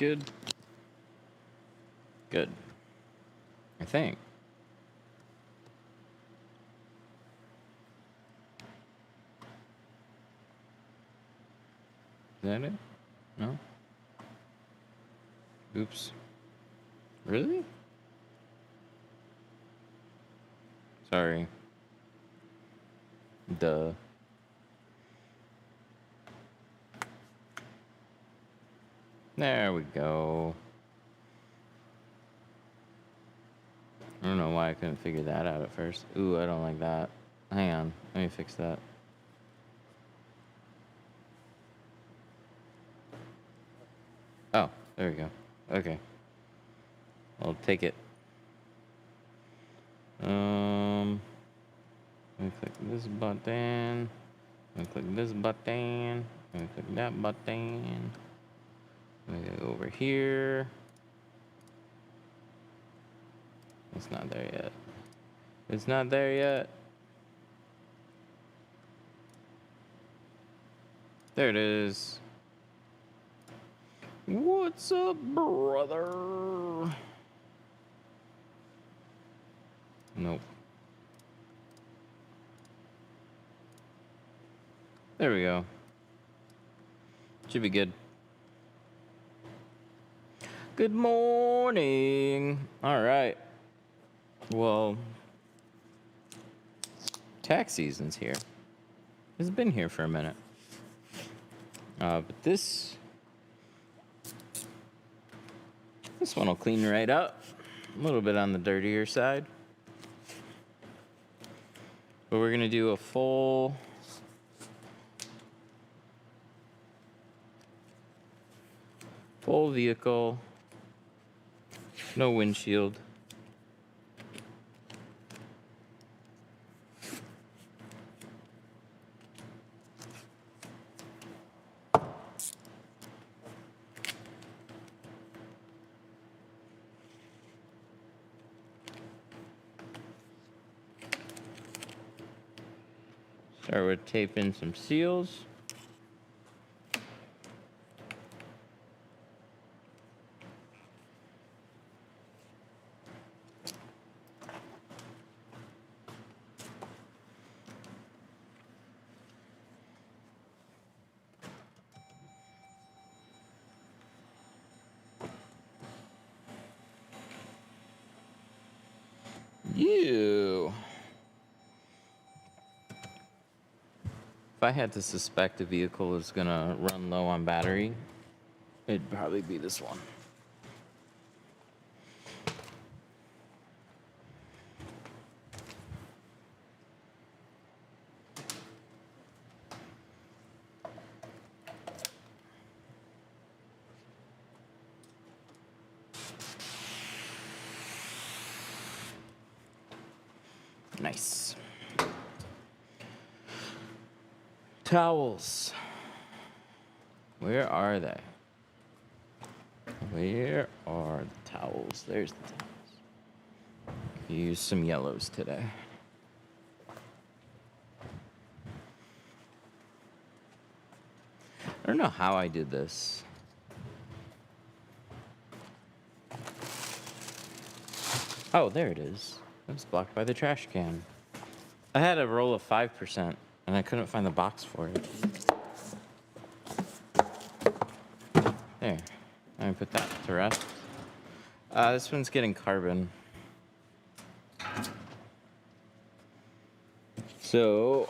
good? Good. I think. Is that it? No? Oops. Really? Sorry. Duh. There we go. I don't know why I couldn't figure that out at first. Ooh, I don't like that. Hang on. Let me fix that. Oh, there we go. Okay. I'll take it. Let me click this button. Let me click this button. Let me click that button. Let me go over here. It's not there yet. It's not there yet. There it is. What's up, brother? Nope. There we go. Should be good. Good morning. All right. Well, tax season's here. It's been here for a minute. But this one will clean right up. A little bit on the dirtier side. But we're gonna do a full vehicle, no windshield. Start with taping some seals. You. If I had to suspect a vehicle is gonna run low on battery, it'd probably be this one. Nice. Towels. Where are they? Where are the towels? There's the towels. Use some yellows today. I don't know how I did this. Oh, there it is. It's blocked by the trash can. I had a roll of 5%, and I couldn't find the box for it. There. Let me put that to rest. This one's getting carbon. So,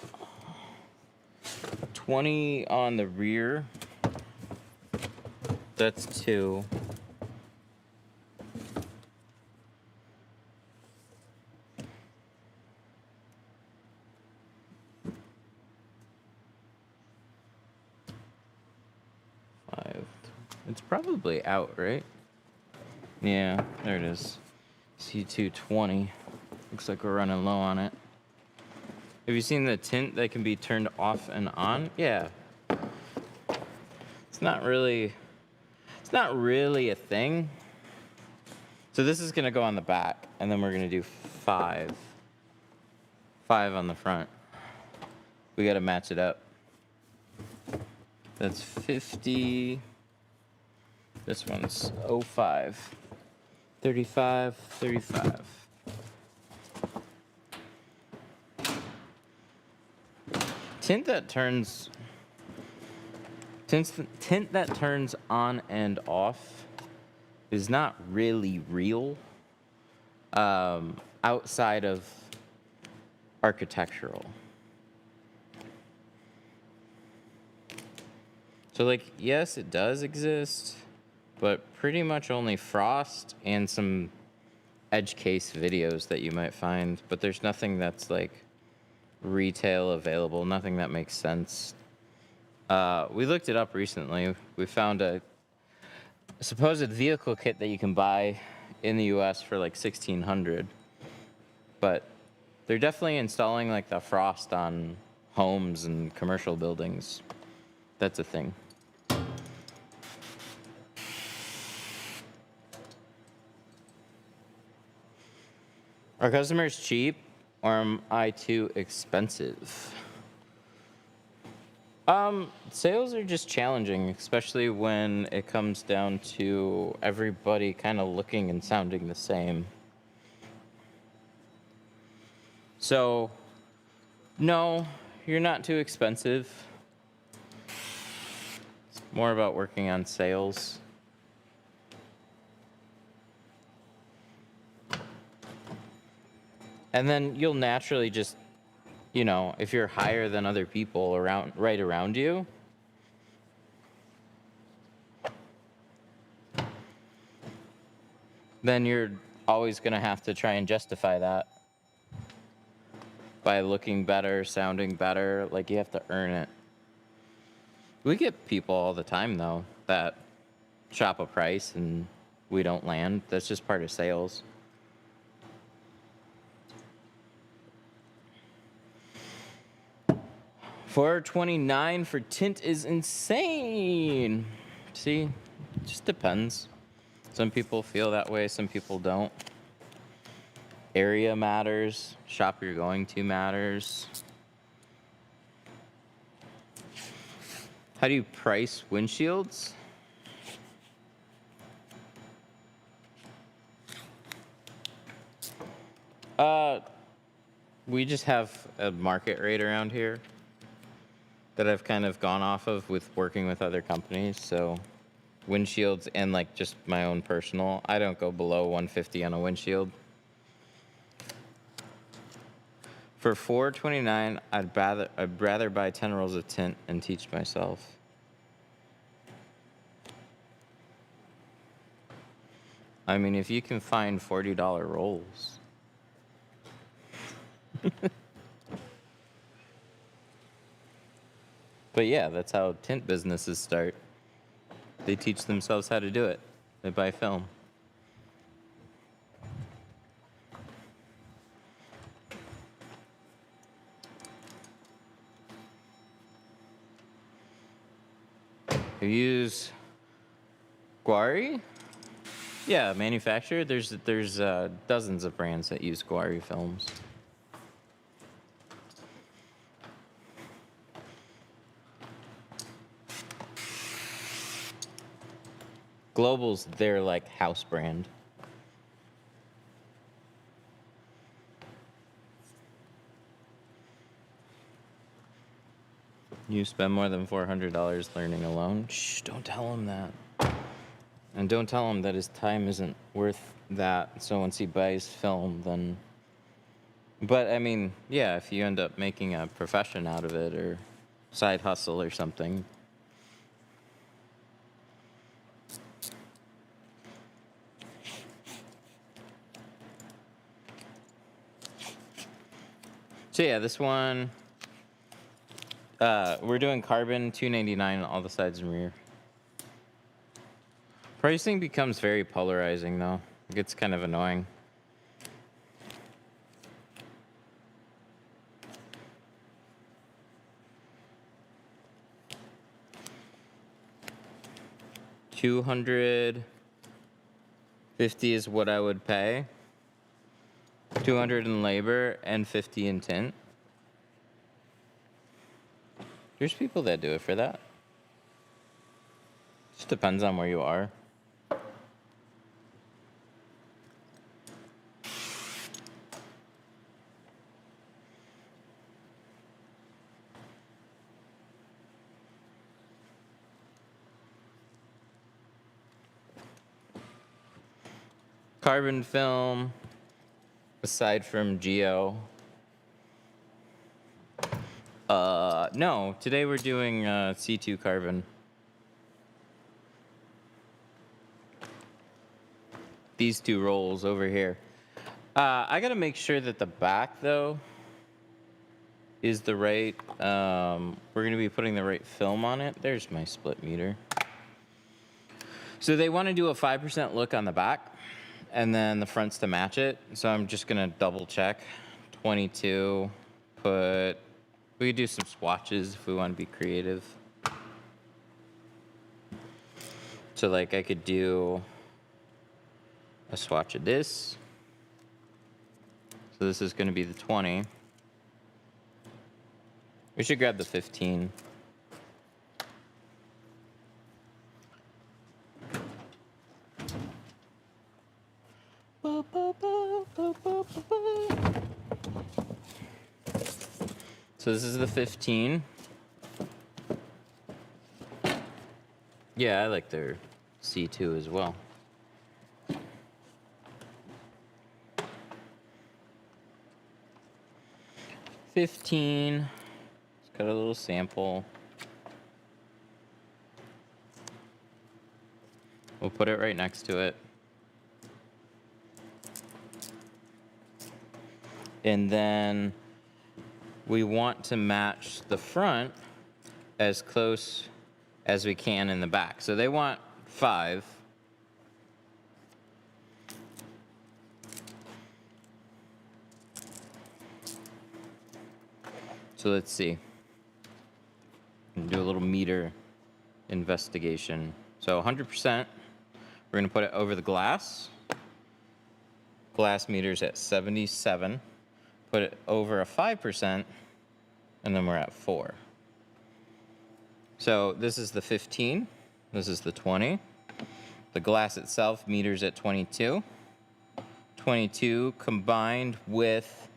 20 on the rear. That's 2. It's probably out, right? Yeah, there it is. C220. Looks like we're running low on it. Have you seen the tint that can be turned off and on? Yeah. It's not really a thing. So this is gonna go on the back, and then we're gonna do 5 on the front. We gotta match it up. That's 50. This one's 05. 35, 35. Tint that turns on and off is not really real outside of architectural. So like, yes, it does exist, but pretty much only frost and some edge case videos that you might find, but there's nothing that's like retail available, nothing that makes sense. We looked it up recently. We found a supposed vehicle kit that you can buy in the US for like $1,600, but they're definitely installing like the frost on homes and commercial buildings. That's a thing. Are customers cheap, or am I too expensive? Sales are just challenging, especially when it comes down to everybody kind of looking and sounding the same. So, no, you're not too expensive. It's more about working on sales. And then you'll naturally just, you know, if you're higher than other people right around you, then you're always going to have to try and justify that by looking better, sounding better. Like, you have to earn it. We get people all the time, though, that shop a price and we don't land. That's just part of sales. $429 for tint is insane. See, it just depends. Some people feel that way, some people don't. Area matters. Shop you're going to matters. How do you price windshields? We just have a market rate around here that I've kind of gone off of with working with other companies. So windshields and like just my own personal, I don't go below 150 on a windshield. For $429, I'd rather buy 10 rolls of tint and teach myself. I mean, if you can find $40 rolls. But yeah, that's how tint businesses start. They teach themselves how to do it. They buy film. You use Guari? Yeah, manufacturer. There's dozens of brands that use Guari films. Global's their like house brand. You spend more than $400 learning alone? Shh, don't tell him that. And don't tell him that his time isn't worth that. So once he buys film, then... But I mean, yeah, if you end up making a profession out of it or side hustle or something. So yeah, this one, we're doing carbon, $299 on all the sides and rear. Pricing becomes very polarizing though. It gets kind of annoying. $250 is what I would pay. $200 in labor and $50 in tint. There's people that do it for that. Just depends on where you are. Carbon film, aside from Geo. No, today we're doing C2 carbon. These two rolls over here. I gotta make sure that the back, though, is the right, we're gonna be putting the right film on it. There's my split meter. So they wanna do a 5% look on the back, and then the front's to match it. So I'm just gonna double check. 22, we could do some swatches if we wanna be creative. So like I could do a swatch of this. So this is gonna be the 20. We should grab the 15. So this is the 15. Yeah, I like their C2 as well. $15. It's got a little sample. We'll put it right next to it. And then we want to match the front as close as we can in the back. So they want 5. So let's see. Do a little meter investigation. So 100%, we're gonna put it over the glass. Glass meter's at 77. Put it over a 5%, and then we're at 4. So this is the 15, this is the 20. The glass itself meters at 22. 22 combined with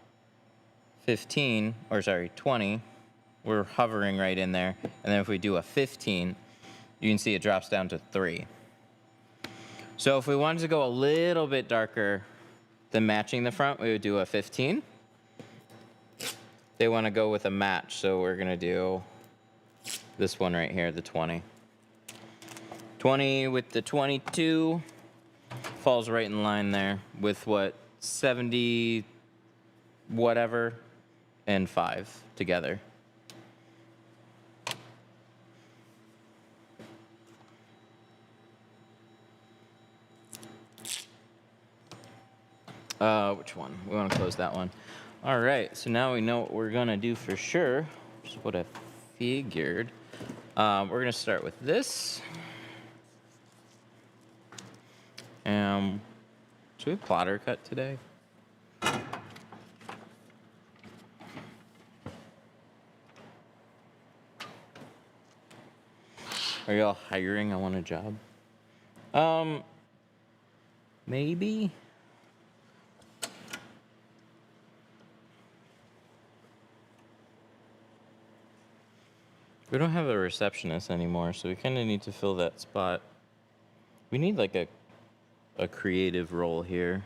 15, or sorry, 20, we're hovering right in there. And then if we do a 15, you can see it drops down to 3. So if we wanted to go a little bit darker than matching the front, we would do a 15. They want to go with a match, so we're going to do this one right here, the 20. 20 with the 22 falls right in line there with what, 70 whatever and 5 together. Which one? We want to close that one. All right, so now we know what we're gonna do for sure. Just what I figured. We're gonna start with this. Should we plotter cut today? Are y'all hiring? I want a job. Maybe. We don't have a receptionist anymore, so we kind of need to fill that spot. We need like a creative role here.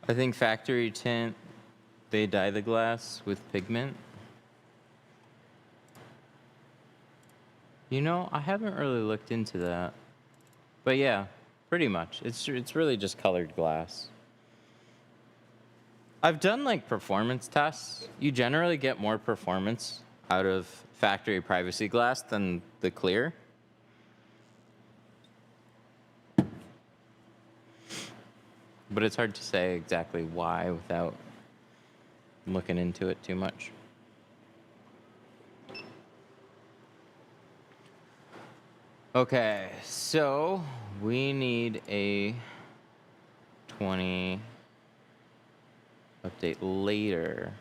I think factory tint, they dye the glass with pigment. You know, I haven't really looked into that. But yeah, pretty much. It's really just colored glass. I've done like performance tests. You generally get more performance out of factory privacy glass than the clear. But it's hard to say exactly why without looking into it too much. Okay, so we need a 20 update later.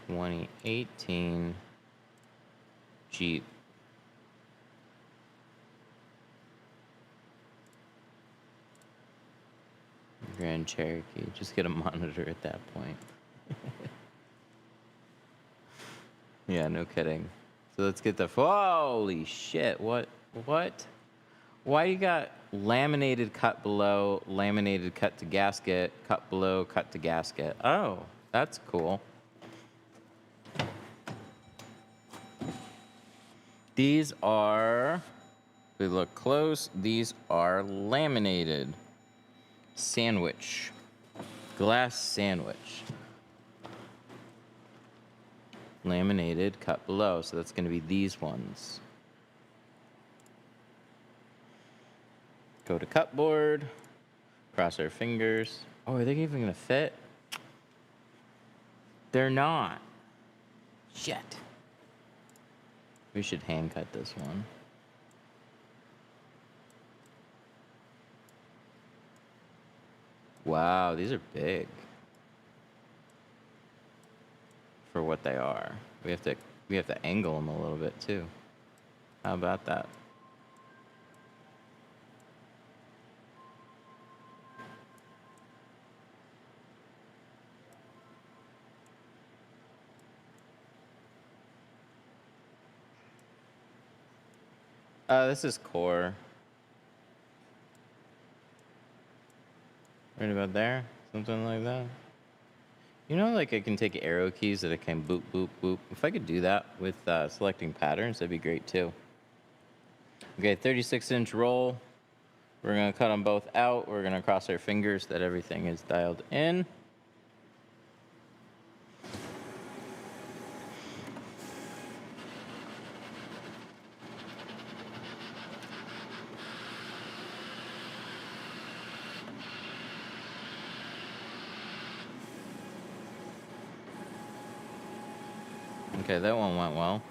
2018 Jeep. Grand Cherokee. Just get a monitor at that point. Yeah, no kidding. So let's get the... Holy shit. What? Why you got laminated cut below, laminated cut to gasket, cut below, cut to gasket? Oh, that's cool. These are, if we look close, these are laminated sandwich, glass sandwich. Laminated, cut below, so that's going to be these ones. Go to cut board, cross our fingers. Oh, are they even going to fit? They're not. Shit. We should hand cut this one. Wow, these are big for what they are. We have to angle them a little bit too. How about that? This is core. Right about there, something like that. You know, like I can take arrow keys that I can boop, boop, boop. If I could do that with selecting patterns, that'd be great too. Okay, 36-inch roll. We're gonna cut them both out. We're gonna cross our fingers that everything is dialed in. Okay, that one went well.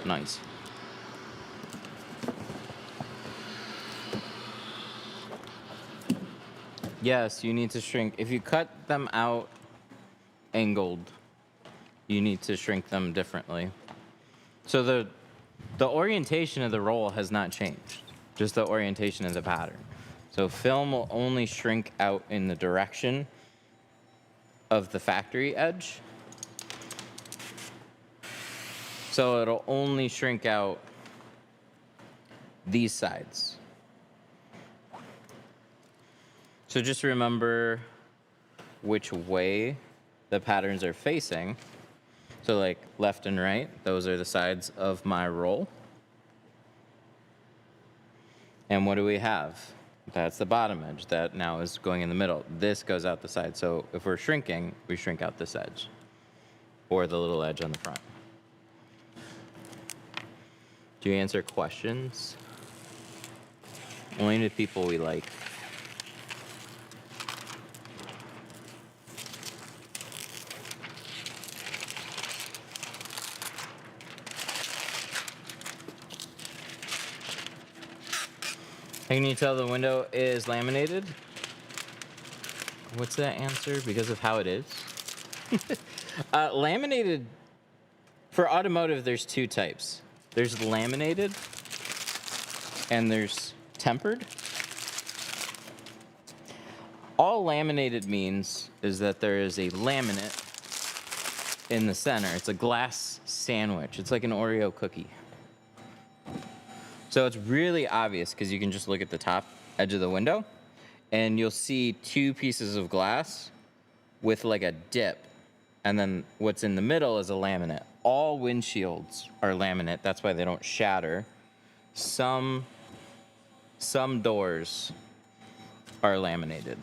Nice. Yes, you need to shrink. If you cut them out angled, you need to shrink them differently. So the orientation of the roll has not changed, just the orientation of the pattern. So film will only shrink out in the direction of the factory edge. So it'll only shrink out these sides. So just remember which way the patterns are facing. So like left and right, those are the sides of my roll. And what do we have? That's the bottom edge that now is going in the middle. This goes out the side. So if we're shrinking, we shrink out this edge or the little edge on the front. Do you answer questions? Only to people we like. How can you tell the window is laminated? What's that answer? Because of how it is? Laminated, for automotive, there's two types. There's laminated and there's tempered. All laminated means is that there is a laminate in the center. It's a glass sandwich. It's like an Oreo cookie. So it's really obvious because you can just look at the top edge of the window and you'll see two pieces of glass with like a dip. And then what's in the middle is a laminate. All windshields are laminate. That's why they don't shatter. Some doors are laminated.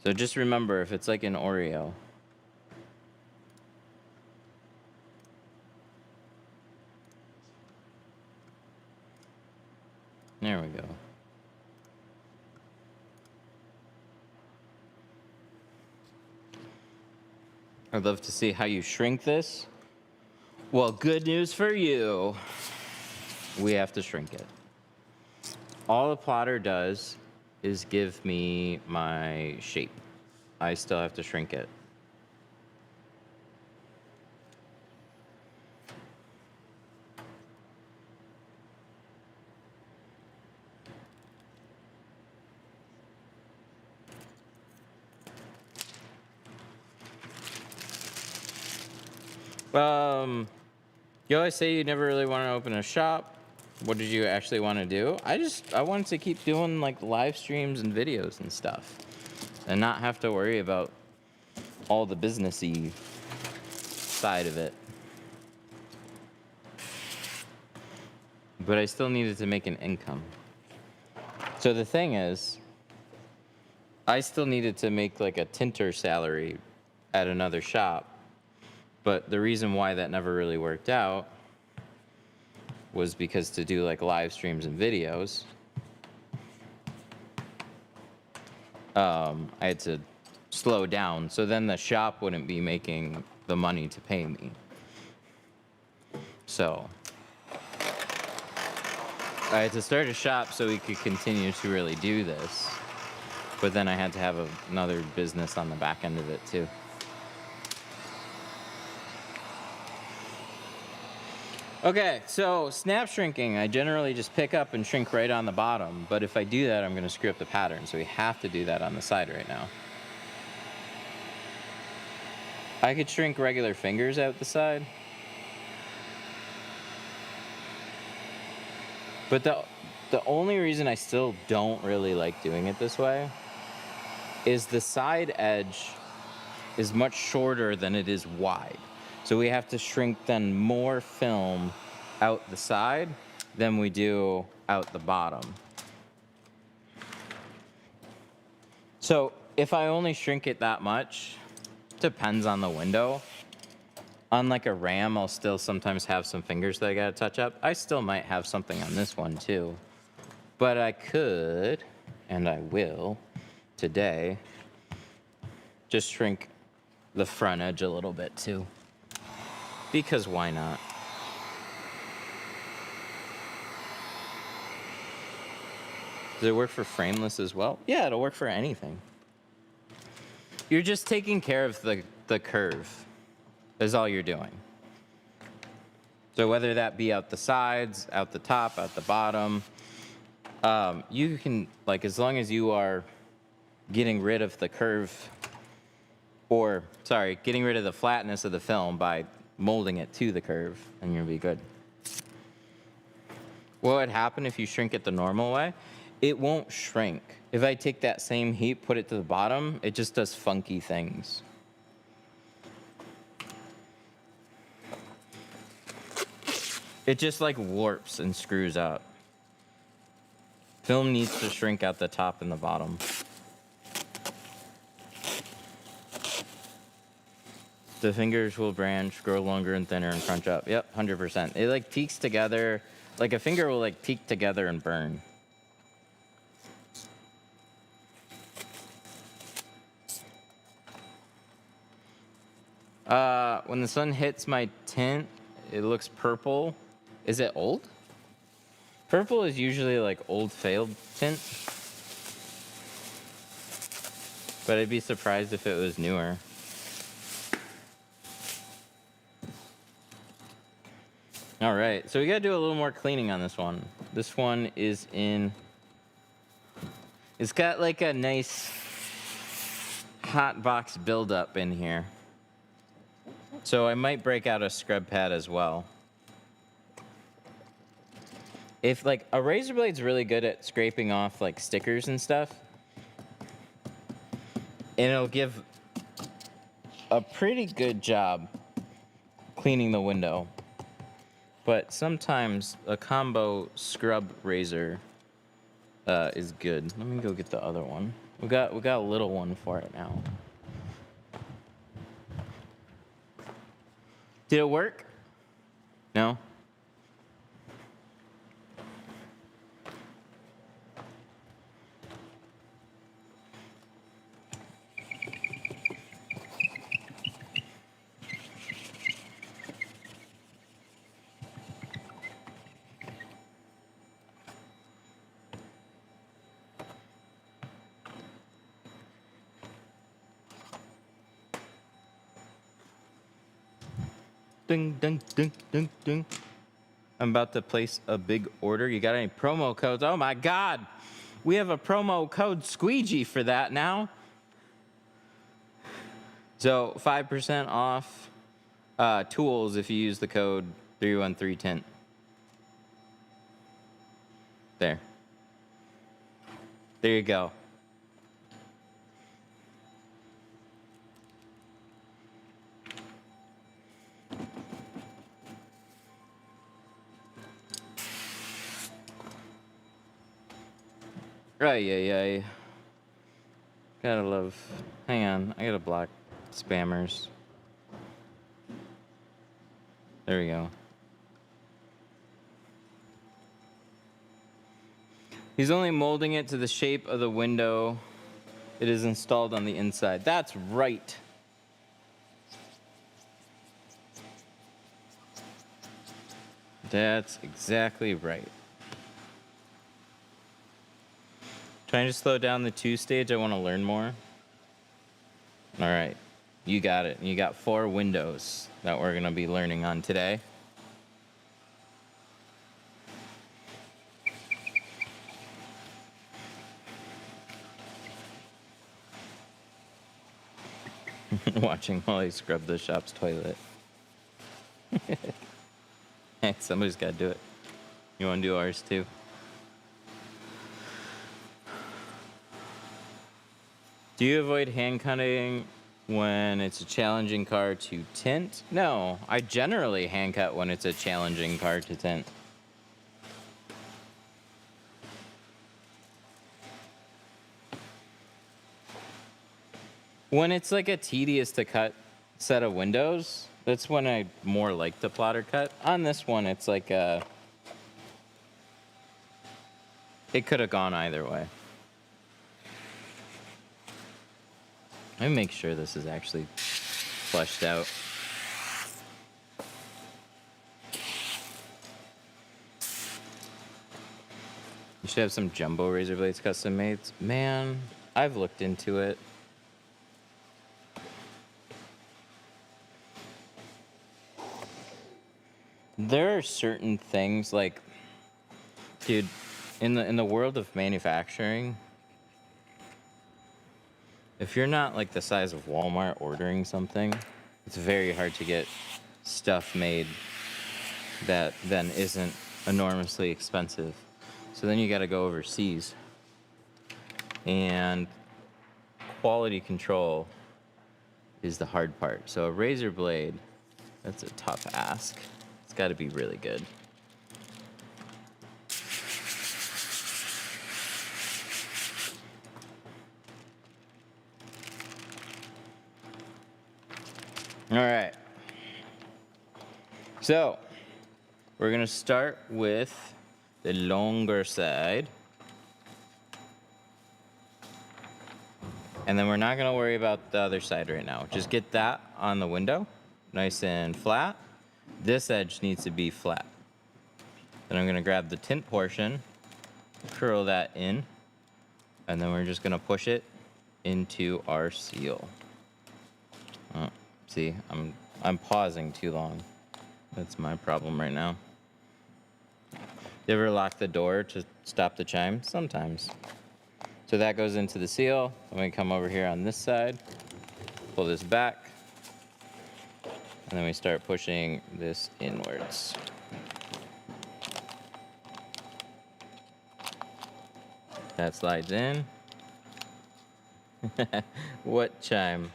So just remember, if it's like an Oreo, there we go. I'd love to see how you shrink this. Well, good news for you. We have to shrink it. All the plotter does is give me my shape. I still have to shrink it. You always say you never really want to open a shop. What did you actually want to do? I wanted to keep doing like live streams and videos and stuff, and not have to worry about all the businessy side of it. But I still needed to make an income. So the thing is, I still needed to make like a tinter salary at another shop. But the reason why that never really worked out was because to do like live streams and videos, I had to slow down. So then the shop wouldn't be making the money to pay me. So I had to start a shop so we could continue to really do this. But then I had to have another business on the back end of it too. Okay, so snap shrinking, I generally just pick up and shrink right on the bottom, but if I do that, I'm going to screw up the pattern, so we have to do that on the side right now. I could shrink regular fingers out the side, but the only reason I still don't really like doing it this way is the side edge is much shorter than it is wide. So we have to shrink then more film out the side than we do out the bottom. So if I only shrink it that much, depends on the window. On like a Ram, I'll still sometimes have some fingers that I gotta touch up. I still might have something on this one too. But I could, and I will, today, just shrink the front edge a little bit too. Because why not? Does it work for frameless as well? Yeah, it'll work for anything. You're just taking care of the curve, is all you're doing. So whether that be out the sides, out the top, out the bottom, you can, like, as long as you are getting rid of the curve, or, sorry, getting rid of the flatness of the film by molding it to the curve, and you'll be good. What would happen if you shrink it the normal way? It won't shrink. If I take that same heat, put it to the bottom, it just does funky things. It just like warps and screws up. Film needs to shrink out the top and the bottom. The fingers will branch, grow longer and thinner, and crunch up. Yep, 100%. It like peaks together. Like a finger will like peak together and burn. When the sun hits my tint, it looks purple. Is it old? Purple is usually like old failed tint. But I'd be surprised if it was newer. All right, so we gotta do a little more cleaning on this one. This one is in, it's got like a nice hot box buildup in here. So I might break out a scrub pad as well. If like a razor blade's really good at scraping off like stickers and stuff, and it'll give a pretty good job cleaning the window. But sometimes a combo scrub razor is good. Let me go get the other one. We got a little one for it now. Did it work? No? Ding, ding, ding, ding, ding. I'm about to place a big order. You got any promo codes? Oh my God. We have a promo code Squeegee for that now. So 5% off tools if you use the code 313Tint. There. There you go. Right. Gotta love. Hang on, I gotta block spammers. There we go. He's only molding it to the shape of the window it is installed on the inside. That's right. That's exactly right. Trying to slow down the 2-stage. I want to learn more. All right. You got it. You got 4 windows that we're going to be learning on today. Watching while he scrubbed the shop's toilet. Hey, somebody's got to do it. You want to do ours too? Do you avoid hand cutting when it's a challenging car to tint? No, I generally hand cut when it's a challenging car to tint. When it's like a tedious to cut set of windows, that's when I more like the plotter cut. On this one, it's like it could have gone either way. Let me make sure this is actually fleshed out. You should have some jumbo razor blades custom made. Man, I've looked into it. There are certain things like, dude, in the world of manufacturing, if you're not like the size of Walmart ordering something, it's very hard to get stuff made that then isn't enormously expensive. So then you got to go overseas. And quality control is the hard part. So a razor blade, that's a tough ask. It's got to be really good. All right. So we're going to start with the longer side. And then we're not going to worry about the other side right now. Just get that on the window, nice and flat. This edge needs to be flat. Then I'm going to grab the tint portion, curl that in, and then we're just going to push it into our seal. Oh, see, I'm pausing too long. That's my problem right now. You ever lock the door to stop the chime? Sometimes. So that goes into the seal. I'm going to come over here on this side, pull this back, and then we start pushing this inwards. That slides in. What chime?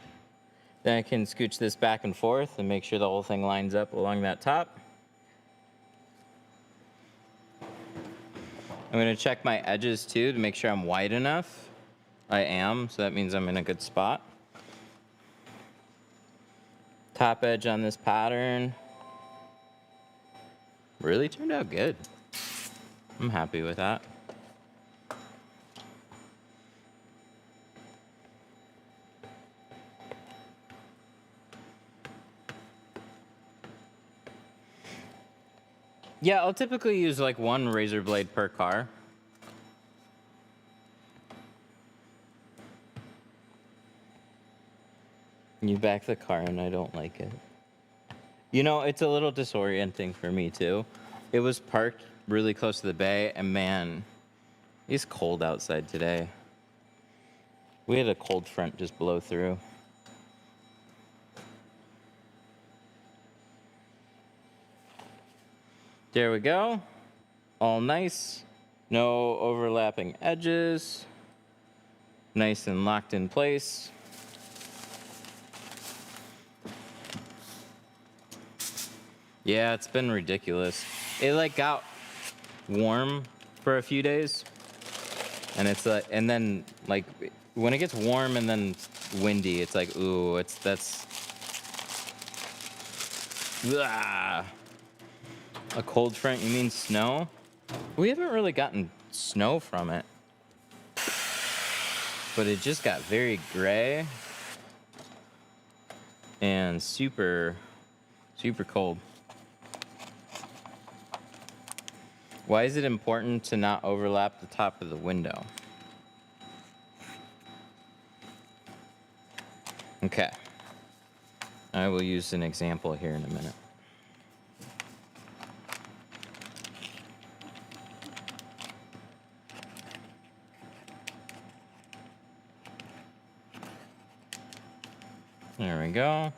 Then I can scooch this back and forth and make sure the whole thing lines up along that top. I'm gonna check my edges too to make sure I'm wide enough. I am, so that means I'm in a good spot. Top edge on this pattern. Really turned out good. I'm happy with that. Yeah, I'll typically use like one razor blade per car. You back the car and I don't like it. You know, it's a little disorienting for me too. It was parked really close to the bay and man, it's cold outside today. We had a cold front just blow through. There we go. All nice. No overlapping edges. Nice and locked in place. Yeah, it's been ridiculous. It like got warm for a few days. And it's like, and then like when it gets warm and then windy, it's like, ooh, that's ah. A cold front, you mean snow? We haven't really gotten snow from it. But it just got very gray and super cold. Why is it important to not overlap the top of the window? Okay. I will use an example here in a minute. There we go.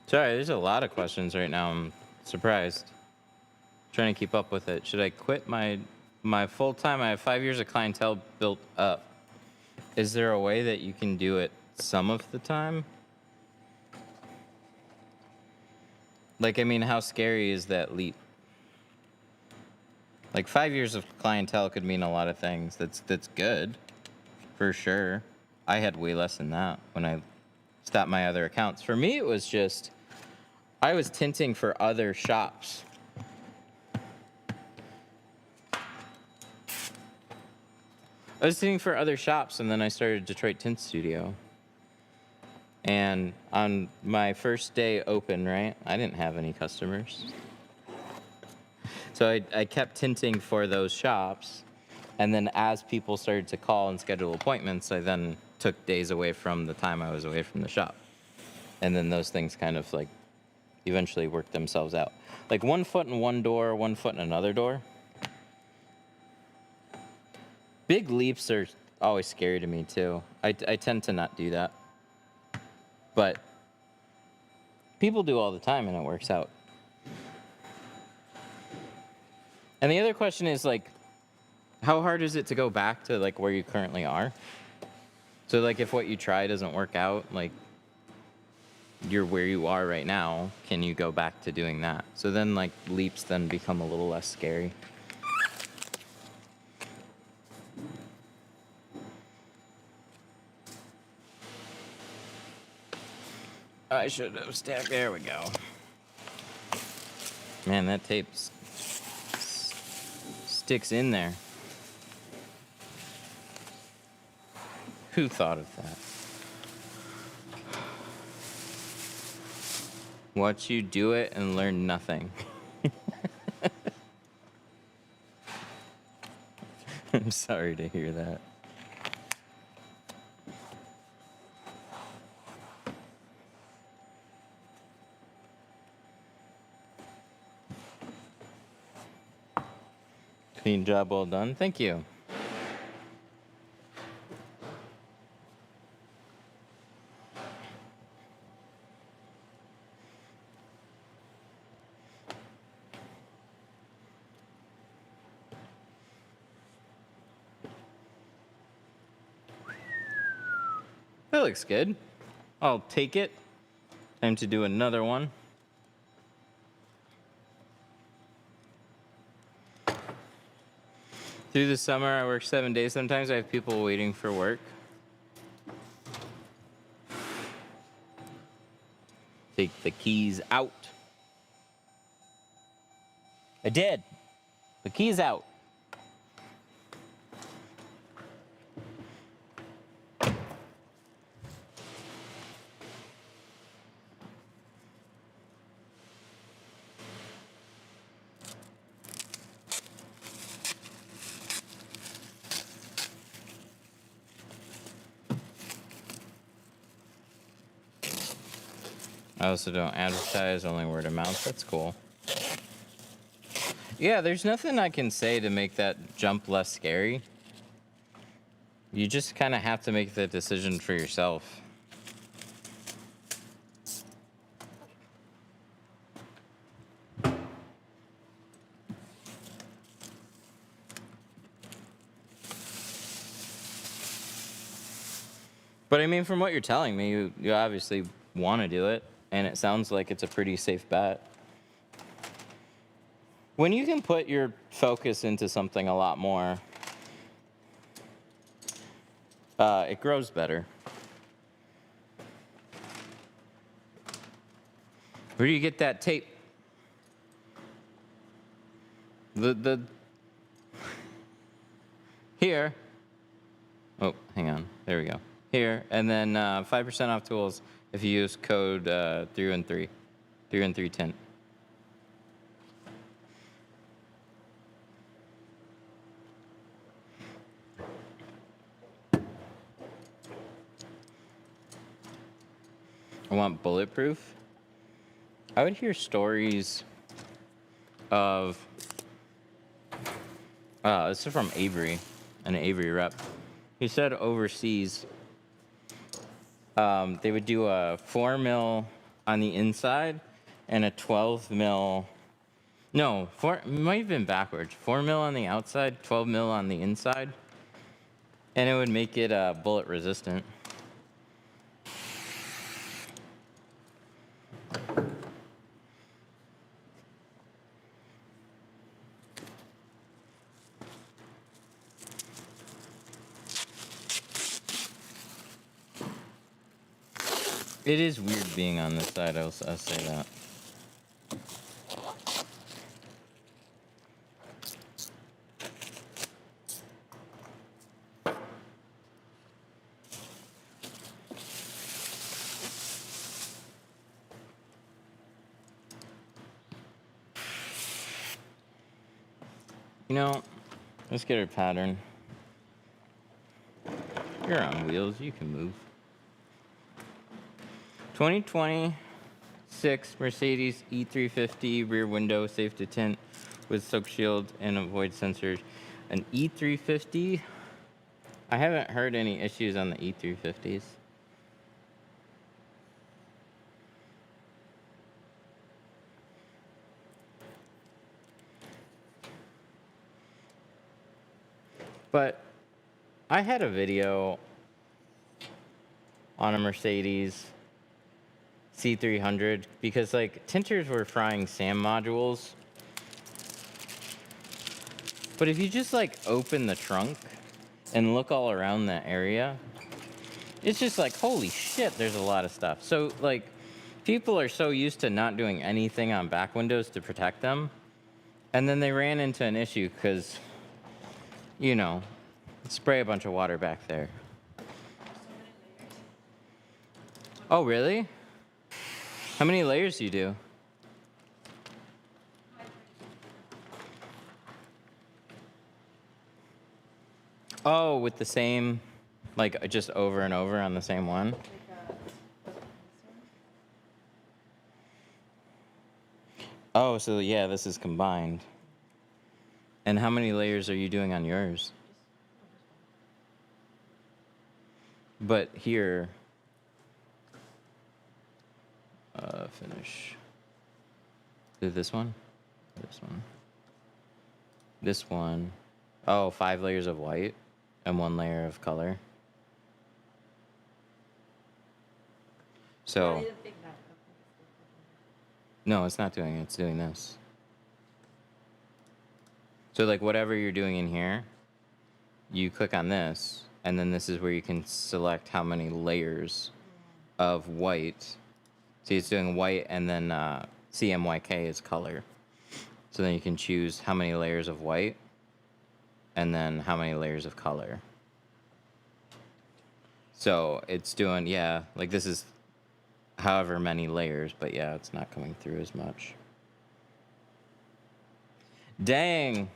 Sorry, there's a lot of questions right now. I'm surprised. Trying to keep up with it. Should I quit my full time? I have 5 years of clientele built up. Is there a way that you can do it some of the time? Like, I mean, how scary is that leap? Like 5 years of clientele could mean a lot of things. That's good, for sure. I had way less than that when I stopped my other accounts. For me, it was just, I was tinting for other shops. I was tinting for other shops, and then I started Detroit Tint Studio. And on my first day open, right, I didn't have any customers. So I kept tinting for those shops. And then as people started to call and schedule appointments, I then took days away from the time I was away from the shop. And then those things kind of like eventually worked themselves out. Like 1 foot in one door, 1 foot in another door. Big leaps are always scary to me too. I tend to not do that. But people do all the time and it works out. And the other question is like, how hard is it to go back to like where you currently are? So like if what you try doesn't work out, like you're where you are right now, can you go back to doing that? So then like leaps then become a little less scary. I should have stacked, there we go. Man, that tape sticks in there. Who thought of that? Watch you do it and learn nothing. I'm sorry to hear that. Clean job, well done. Thank you. That looks good. I'll take it. Time to do another one. Through the summer, I work 7 days. Sometimes I have people waiting for work. Take the keys out. I did. The key's out. I also don't advertise, only word of mouth. That's cool. Yeah, there's nothing I can say to make that jump less scary. You just kind of have to make the decision for yourself. But I mean, from what you're telling me, you obviously want to do it, and it sounds like it's a pretty safe bet. When you can put your focus into something a lot more, it grows better. Where do you get that tape? Here. Oh, hang on. There we go. Here, and then 5% off tools if you use code 313 Tint. I want Bulletproof. I would hear stories of, this is from Avery, an Avery rep. He said overseas, they would do a 4 mil on the inside and a 12 mil, no, it might have been backwards. 4 mil on the outside, 12 mil on the inside, and it would make it bullet resistant. It is weird being on this side, I'll say that. You know, let's get our pattern. You're on wheels, you can move. 2026 Mercedes E350 rear window, safe to tint with soak shield and avoid sensors. An E350, I haven't heard any issues on the E350s. But I had a video on a Mercedes C300 because like tinters were frying SAM modules. But if you just like open the trunk and look all around that area, it's just like, holy shit, there's a lot of stuff. So like people are so used to not doing anything on back windows to protect them. And then they ran into an issue because, you know, spray a bunch of water back there. Oh, really? How many layers do you do? Oh, with the same, like just over and over on the same one? Oh, so yeah, this is combined. And how many layers are you doing on yours? But here, finish. Do this one? This one. This one. Oh, 5 layers of white and 1 layer of color. So, no, it's not doing it. It's doing this. So like whatever you're doing in here, you click on this, and then this is where you can select how many layers of white. See, it's doing white, and then CMYK is color. So then you can choose how many layers of white, and then how many layers of color. So it's doing, yeah, like this is however many layers, but yeah, it's not coming through as much. Dang.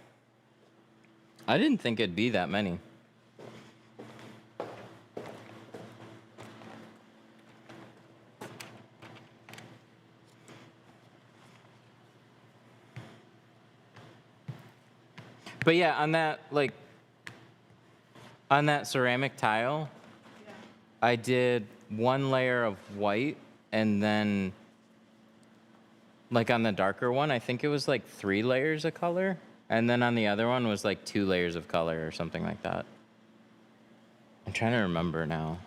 I didn't think it'd be that many. But yeah, on that, like, on that ceramic tile, yeah, I did one layer of white, and then, like on the darker one, I think it was like 3 layers of color. And then on the other one was like 2 layers of color or something like that. I'm trying to remember now.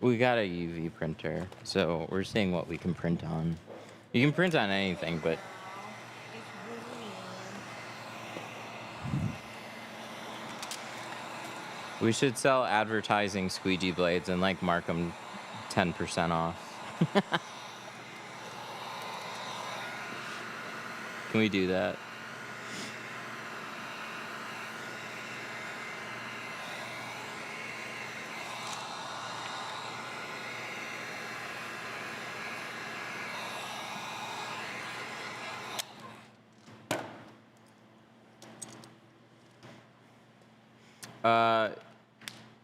We got a UV printer, so we're seeing what we can print on. You can print on anything, but... We should sell advertising squeegee blades and like mark them 10% off. Can we do that?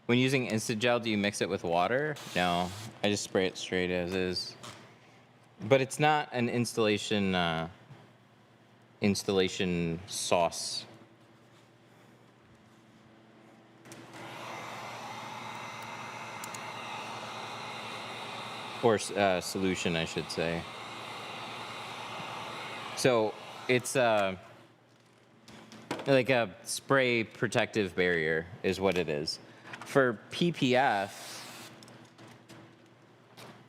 When using Instant Gel, do you mix it with water? No, I just spray it straight as is. But it's not an installation sauce. Or solution, I should say. So it's like a spray protective barrier is what it is. For PPF,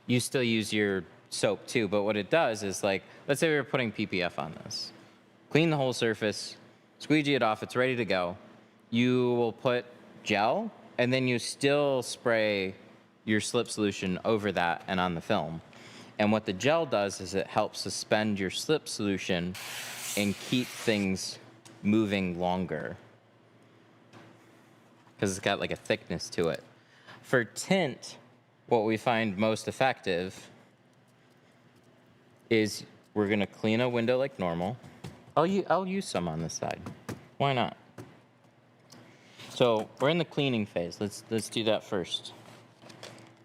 you still use your soap too, but what it does is, like, let's say we were putting PPF on this. Clean the whole surface, squeegee it off, it's ready to go. You will put gel, and then you still spray your slip solution over that and on the film. And what the gel does is it helps suspend your slip solution and keep things moving longer, because it's got like a thickness to it. For tint, what we find most effective is we're gonna clean a window like normal. I'll use some on this side. Why not? So we're in the cleaning phase. Let's do that first.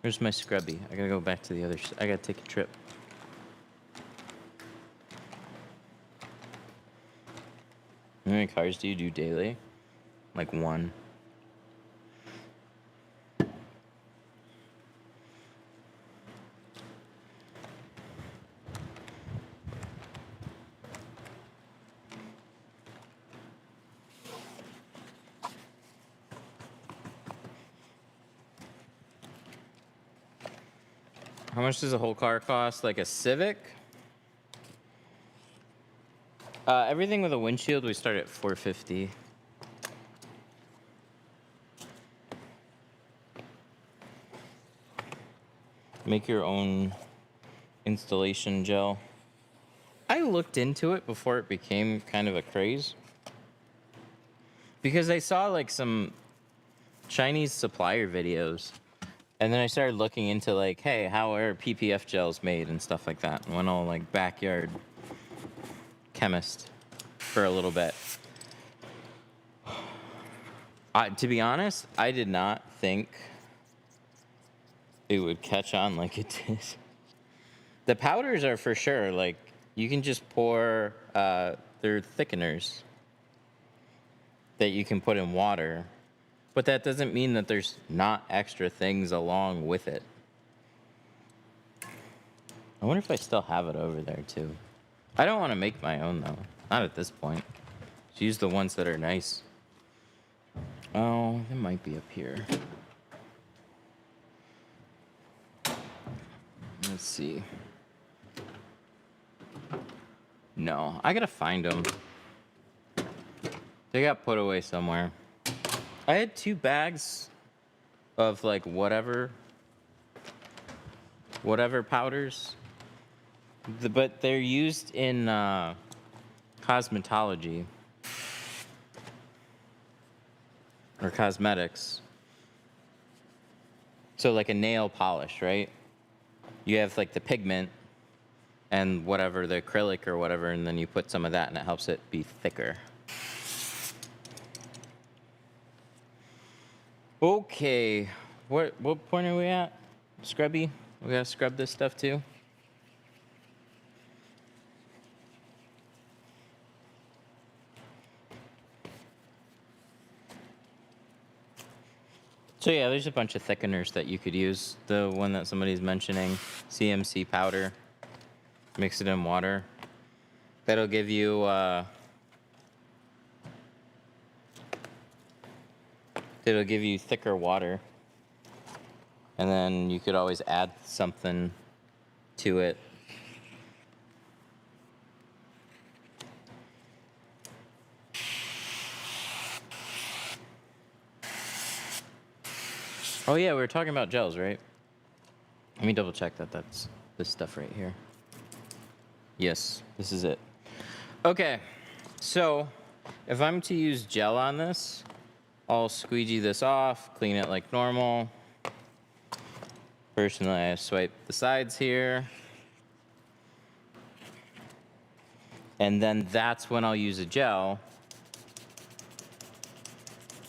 Where's my scrubby? I gotta go back to the other side. I gotta take a trip. How many cars do you do daily? Like 1. How much does a whole car cost? Like a Civic? Everything with a windshield, we start at $450. Make your own installation gel. I looked into it before it became kind of a craze, because I saw like some Chinese supplier videos, and then I started looking into like, hey, how are PPF gels made and stuff like that, and went all like backyard chemist for a little bit. To be honest, I did not think it would catch on like it did. The powders are for sure, like, you can just pour, they're thickeners that you can put in water, but that doesn't mean that there's not extra things along with it. I wonder if I still have it over there too. I don't want to make my own though, not at this point. Just use the ones that are nice. Oh, it might be up here. Let's see. No, I gotta find them. They got put away somewhere. I had 2 bags of like whatever powders, but they're used in cosmetology or cosmetics. So like a nail polish, right? You have like the pigment and whatever, the acrylic or whatever, and then you put some of that and it helps it be thicker. Okay, what point are we at? Scrubby? We gotta scrub this stuff too? So yeah, there's a bunch of thickeners that you could use. The one that somebody's mentioning, CMC powder. Mix it in water. That'll give you thicker water. And then you could always add something to it. Oh yeah, we were talking about gels, right? Let me double check that that's this stuff right here. Yes, this is it. Okay, so if I'm to use gel on this, I'll squeegee this off, clean it like normal. Personally, I swipe the sides here. And then that's when I'll use a gel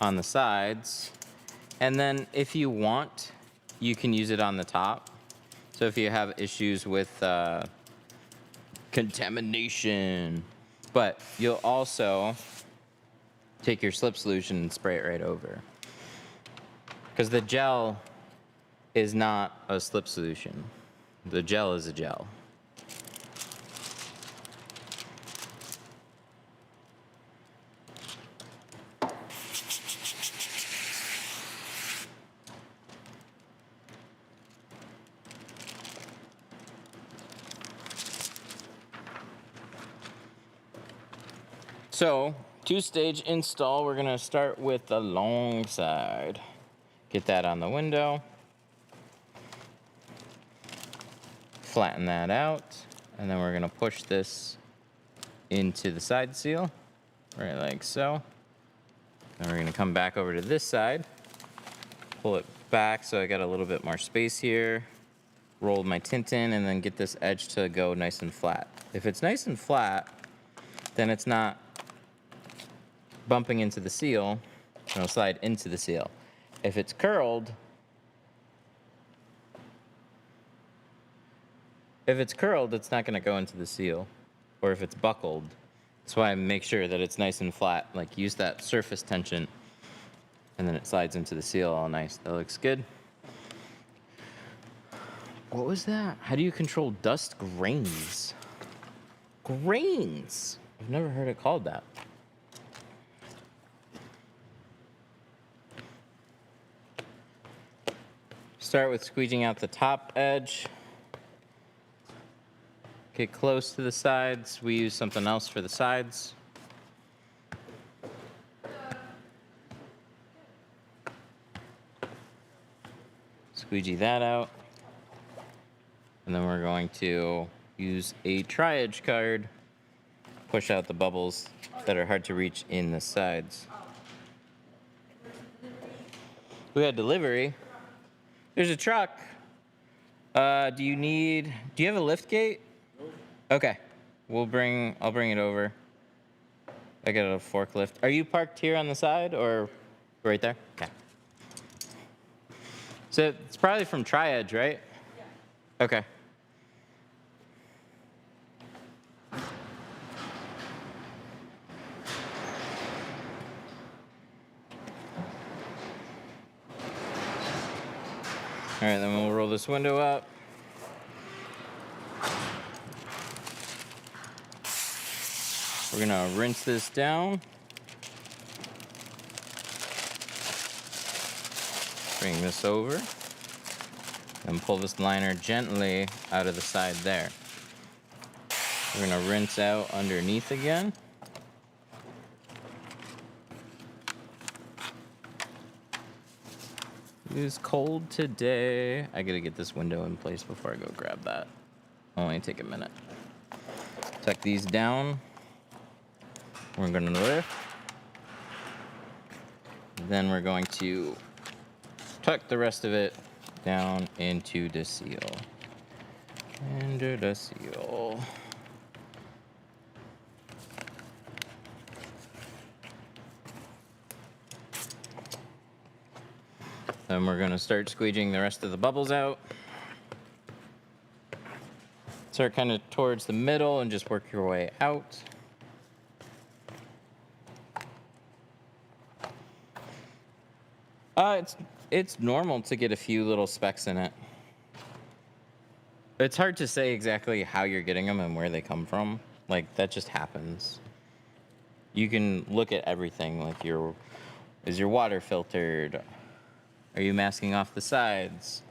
on the sides. And then if you want, you can use it on the top. So if you have issues with contamination, but you'll also take your slip solution and spray it right over. Because the gel is not a slip solution. The gel is a gel. So, 2-stage install, we're gonna start with the long side. Get that on the window. Flatten that out. And then we're gonna push this into the side seal, right like so. Then we're gonna come back over to this side. Pull it back so I got a little bit more space here. Roll my tint in and then get this edge to go nice and flat. If it's nice and flat, then it's not bumping into the seal, and it'll slide into the seal. If it's curled, it's not gonna go into the seal. Or if it's buckled. That's why I make sure that it's nice and flat. Like use that surface tension, and then it slides into the seal all nice. That looks good. What was that? How do you control dust grains? Grains! I've never heard it called that. Start with squeegeeing out the top edge. Get close to the sides. We use something else for the sides. Squeegee that out. And then we're going to use a tri-edge card. Push out the bubbles that are hard to reach in the sides. We had delivery. There's a truck. Do you have a lift gate? Okay. I'll bring it over. I got a forklift. Are you parked here on the side or right there? Okay. So it's probably from Tri-Edge, right? Yeah. Okay. All right, then we'll roll this window up. We're gonna rinse this down. Bring this over. And pull this liner gently out of the side there. We're gonna rinse out underneath again. It is cold today. I gotta get this window in place before I go grab that. Only take a minute. Tuck these down. We're gonna lift. Then we're going to tuck the rest of it down into the seal. Under the seal. Then we're gonna start squeegeeing the rest of the bubbles out. Start kind of towards the middle and just work your way out. It's normal to get a few little specks in it. It's hard to say exactly how you're getting them and where they come from. Like, that just happens. You can look at everything, like is your water filtered? Are you masking off the sides?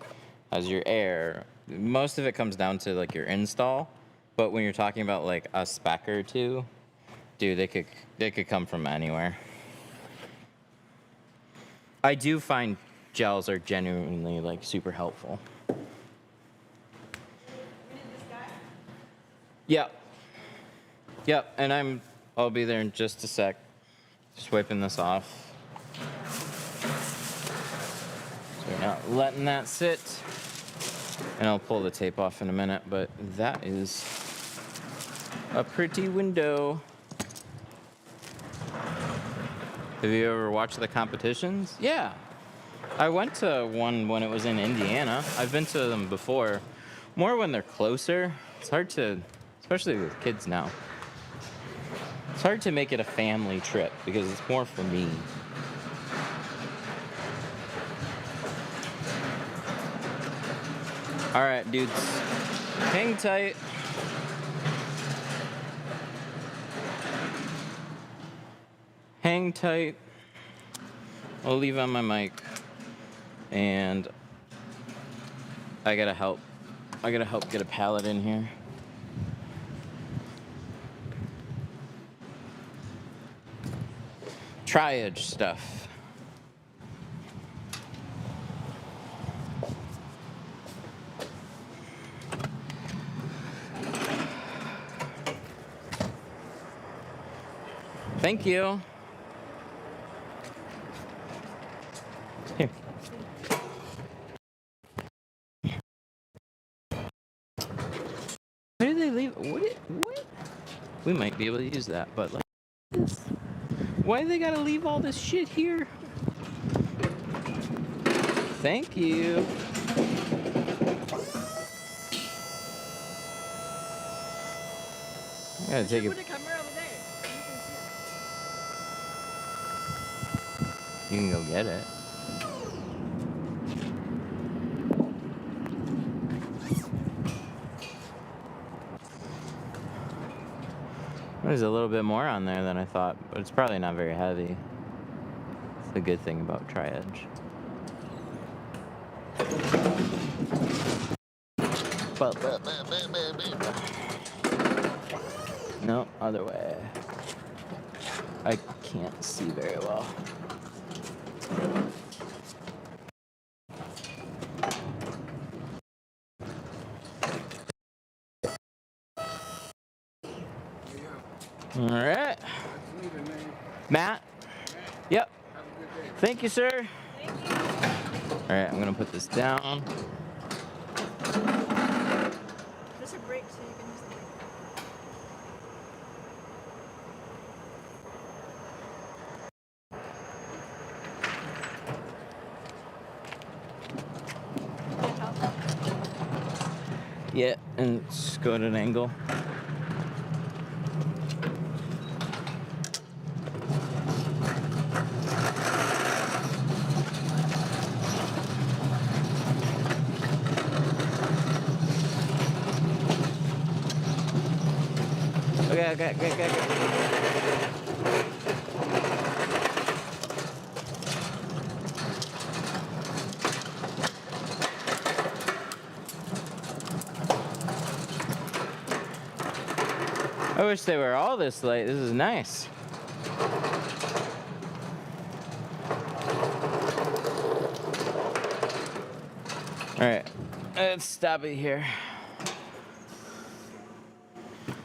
How's your air? Most of it comes down to like your install, but when you're talking about like a speck or two, dude, they could come from anywhere. I do find gels are genuinely like super helpful. Yep. Yep, and I'll be there in just a sec. Just wiping this off. So we're not letting that sit. And I'll pull the tape off in a minute, but that is a pretty window. Have you ever watched the competitions? Yeah. I went to one when it was in Indiana. I've been to them before. More when they're closer. It's hard to, especially with kids now. It's hard to make it a family trip because it's more for me. All right, dudes. Hang tight. Hang tight. I'll leave on my mic. And I gotta help get a pallet in here. Tri-edge stuff. Thank you. Here. Where did they leave? What? We might be able to use that, but like this. Why do they gotta leave all this shit here? Thank you. I gotta take it. Put a camera over there. You can go get it. There's a little bit more on there than I thought, but it's probably not very heavy. It's the good thing about tri-edge. No, other way. I can't see very well. All right. Matt? Yep. Thank you, sir. Thank you. All right, I'm gonna put this down. There's a break so you can use the break. Yeah, and just go at an angle. Okay. I wish they were all this light. This is nice. All right, let's stop it here.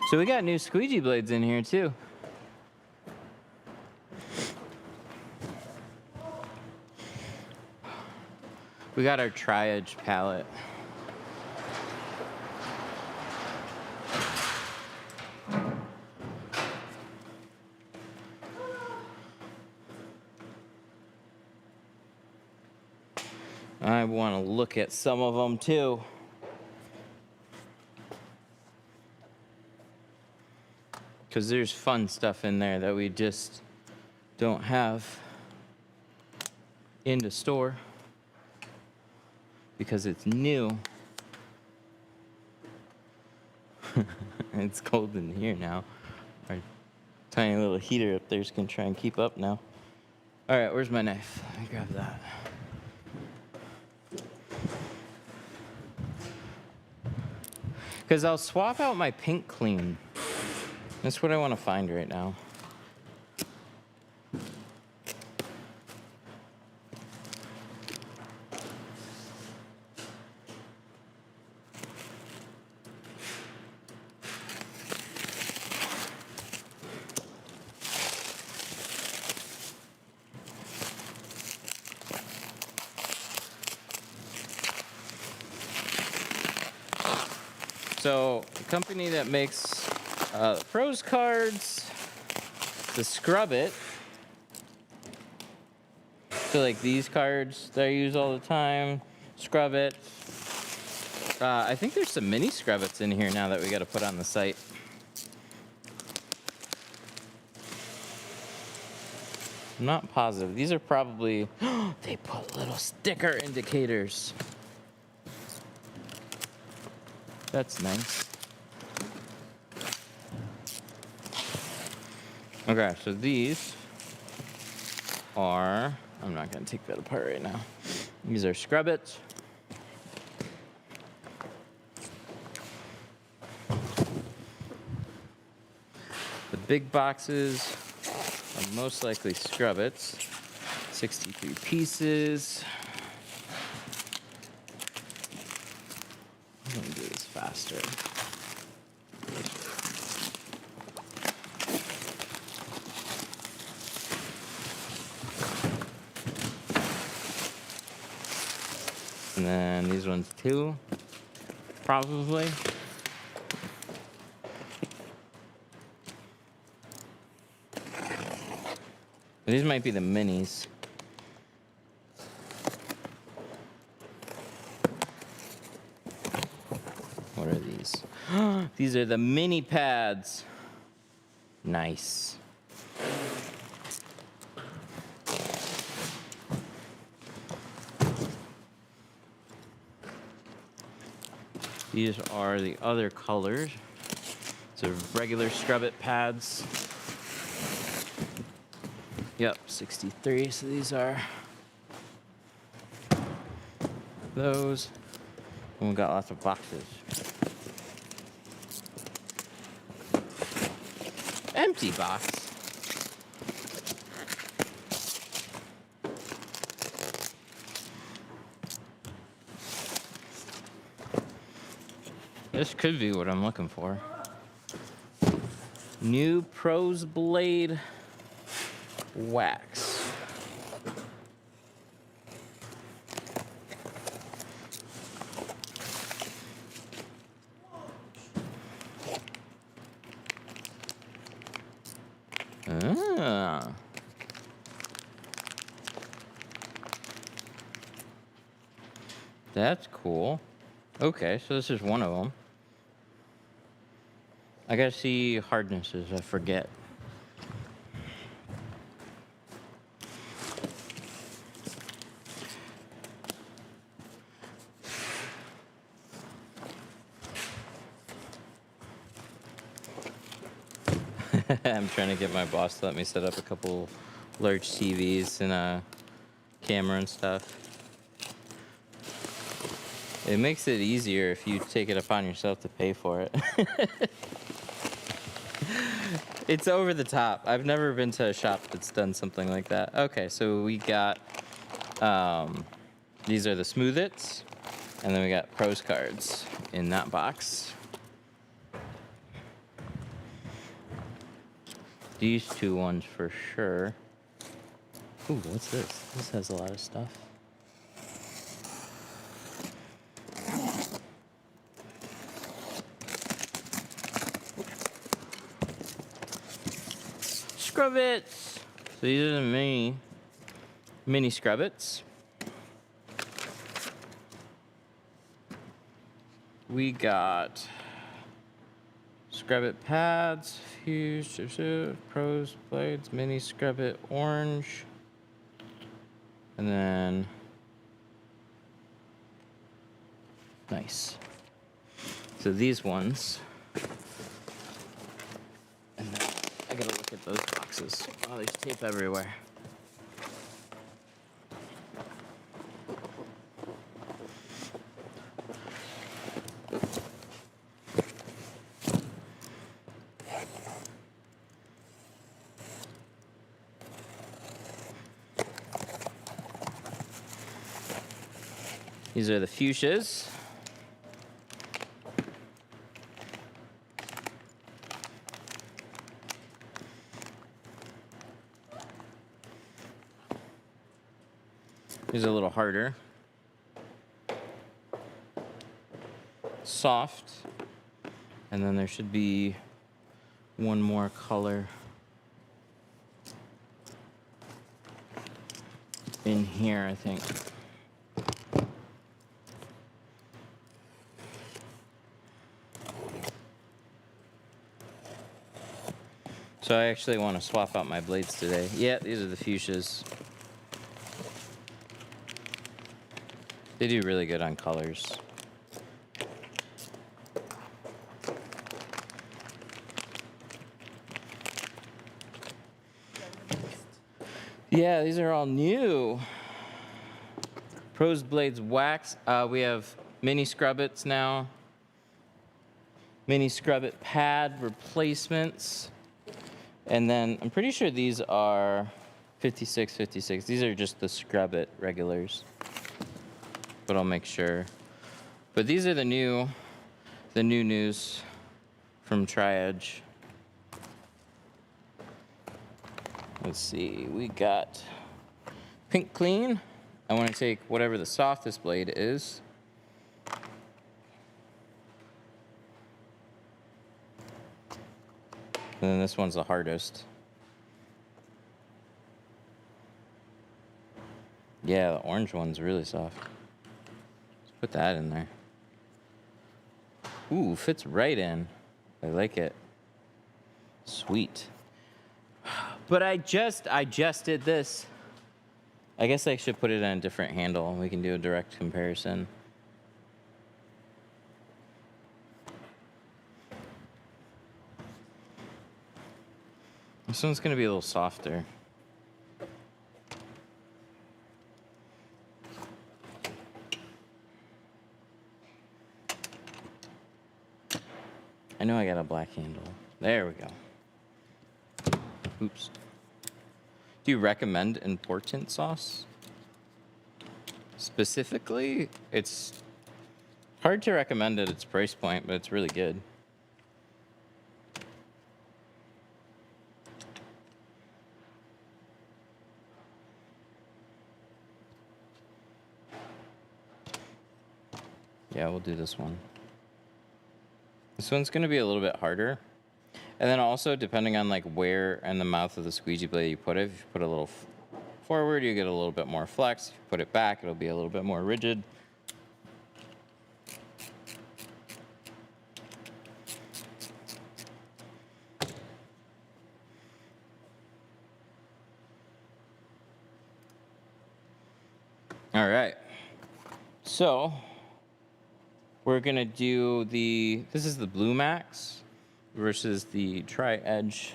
So we got new squeegee blades in here too. We got our tri-edge pallet. I want to look at some of them too. Because there's fun stuff in there that we just don't have in the store because it's new. It's cold in here now. Our tiny little heater up there's gonna try and keep up now. All right, where's my knife? Let me grab that. Because I'll swap out my pink clean. That's what I want to find right now. So, the company that makes the pros cards, the Scrubit. So like these cards that I use all the time, Scrubit. I think there's some mini Scrubits in here now that we got to put on the site. I'm not positive. These are probably, they put little sticker indicators. That's nice. Okay, so these are, I'm not going to take that apart right now. These are Scrubits. The big boxes are most likely Scrubits. 63 pieces. Let me do this faster. And then these ones too, probably. These might be the minis. What are these? These are the mini pads. Nice. These are the other colors. So regular Scrubit pads. Yep, 63. So these are those. And we've got lots of boxes. Empty box. This could be what I'm looking for. New Pros Blade wax. Ah. That's cool. Okay, so this is one of them. I gotta see hardnesses, I forget. I'm trying to get my boss to let me set up a couple large TVs and a camera and stuff. It makes it easier if you take it upon yourself to pay for it. It's over the top. I've never been to a shop that's done something like that. Okay, so we got, these are the Smooth It's, and then we got Pros cards in that box. These two ones for sure. Ooh, what's this? This has a lot of stuff. Scrubits. So these are the mini Scrubits. We got Scrubit pads, Fuchsia, Pros blades, mini Scrubit orange, and then nice. So these ones. And then I gotta look at those boxes. Oh, there's tape everywhere. These are the Fuchsias. These are a little harder. Soft. And then there should be one more color in here, I think. So I actually want to swap out my blades today. Yeah, these are the Fuchsias. They do really good on colors. Yeah, these are all new. Pros blades wax. We have mini Scrubits now. Mini Scrubit pad replacements. And then I'm pretty sure these are 56. These are just the Scrubit regulars. But I'll make sure. But these are the new news from Tri-Edge. Let's see, we got Pink Clean. I want to take whatever the softest blade is. And then this one's the hardest. Yeah, the orange one's really soft. Let's put that in there. Ooh, fits right in. I like it. Sweet. But I just did this. I guess I should put it on a different handle and we can do a direct comparison. This one's gonna be a little softer. I know I got a black handle. There we go. Oops. Do you recommend important sauce? Specifically, it's hard to recommend at its price point, but it's really good. Yeah, we'll do this one. This one's gonna be a little bit harder. And then also, depending on like where in the mouth of the squeegee blade you put it, if you put it a little forward, you get a little bit more flex. If you put it back, it'll be a little bit more rigid. All right, so we're gonna do this is the Blue Max versus the Tri-Edge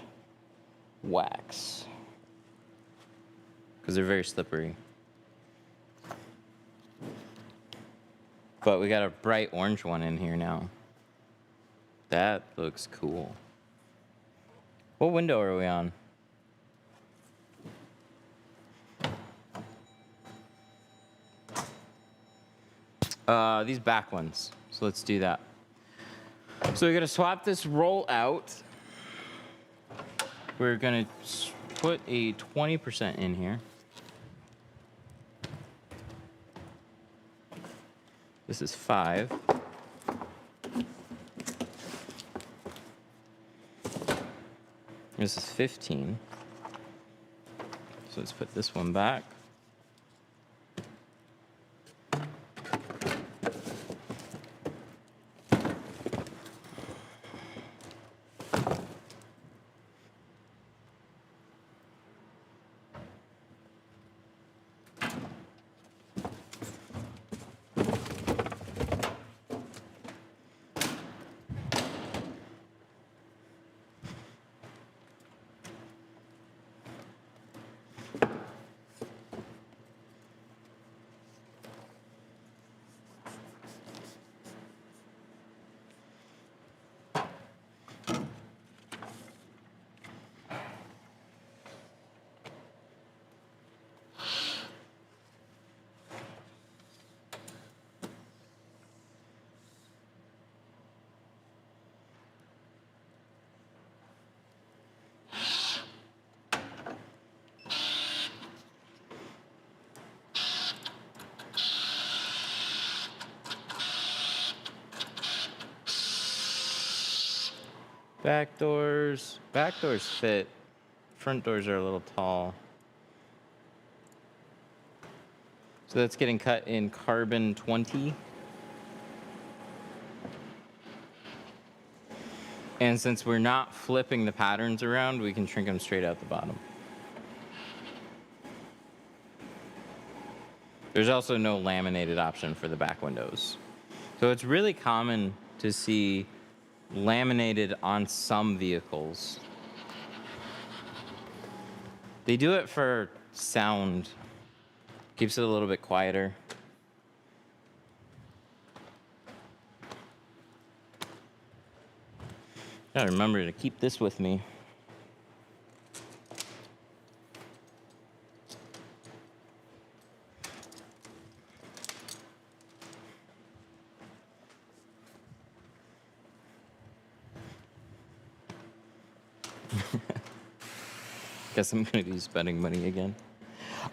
wax, because they're very slippery. But we got a bright orange one in here now. That looks cool. What window are we on? These back ones. So let's do that. So we're gonna swap this roll out. We're gonna put a 20% in here. This is 5. This is 15. So let's put this one back. Back doors fit. Front doors are a little tall. So that's getting cut in carbon 20. And since we're not flipping the patterns around, we can shrink them straight out the bottom. There's also no laminated option for the back windows. So it's really common to see laminated on some vehicles. They do it for sound. Keeps it a little bit quieter. Gotta remember to keep this with me. Guess I'm gonna be spending money again.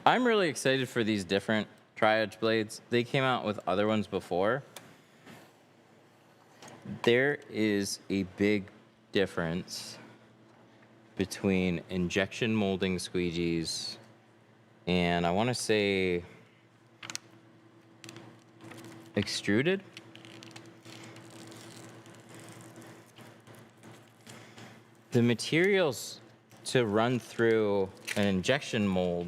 I'm really excited for these different tri-edge blades. They came out with other ones before. There is a big difference between injection molding squeegees and I want to say extruded. The materials to run through an injection mold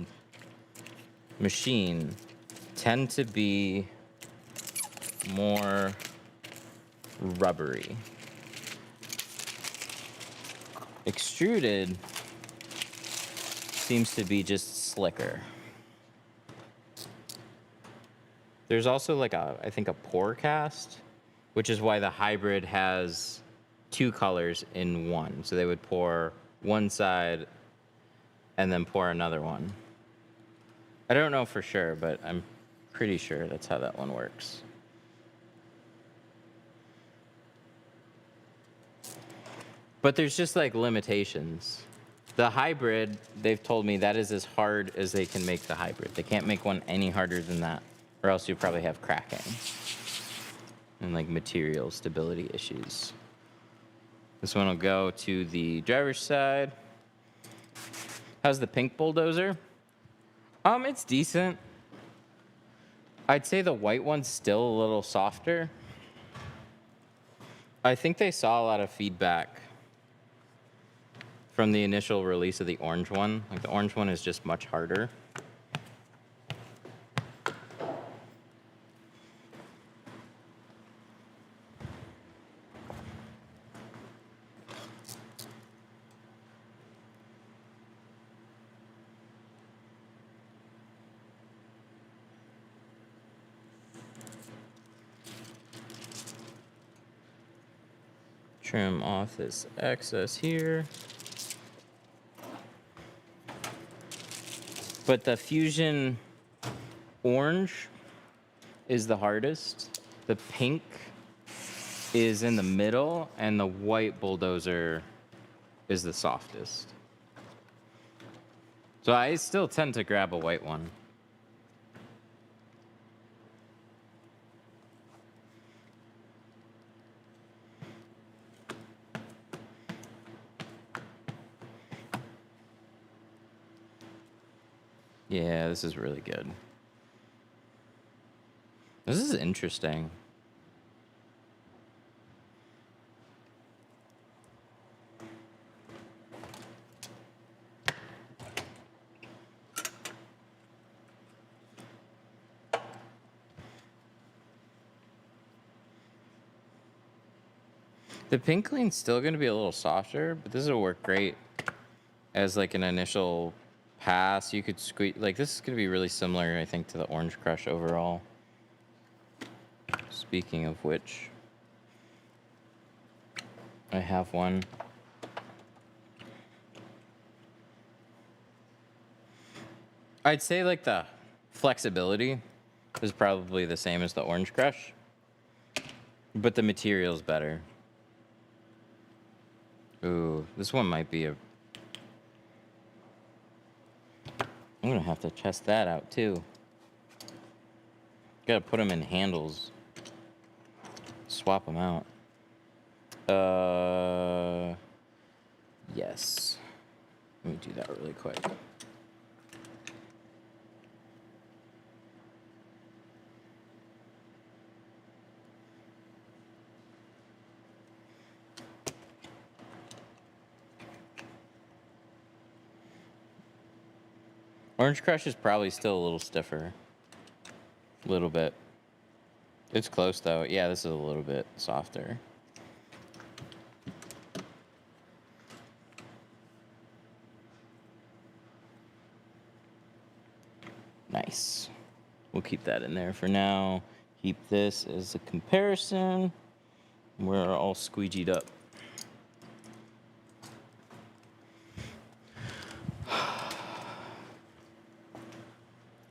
machine tend to be more rubbery. Extruded seems to be just slicker. There's also like I think a pour cast, which is why the hybrid has 2 colors in one. So they would pour one side and then pour another one. I don't know for sure, but I'm pretty sure that's how that one works. But there's just like limitations. The hybrid, they've told me that is as hard as they can make the hybrid. They can't make one any harder than that, or else you probably have cracking and like material stability issues. This one will go to the driver's side. How's the pink Bulldozer? It's decent. I'd say the white one's still a little softer. I think they saw a lot of feedback from the initial release of the orange one. Like the orange one is just much harder. Trim off this excess here. But the Fusion orange is the hardest. The pink is in the middle, and the white Bulldozer is the softest. So I still tend to grab a white one. Yeah, this is really good. This is interesting. The pink clean's still going to be a little softer, but this will work great as like an initial pass. You could squeeze, like this is going to be really similar, I think, to the Orange Crush overall. Speaking of which, I have one. I'd say like the flexibility is probably the same as the Orange Crush, but the material's better. Ooh, this one might be a... I'm gonna have to test that out too. Gotta put them in handles. Swap them out. Yes. Let me do that really quick. Orange Crush is probably still a little stiffer. A little bit. It's close though. Yeah, this is a little bit softer. Nice. We'll keep that in there for now. Keep this as a comparison. We're all squeegeed up.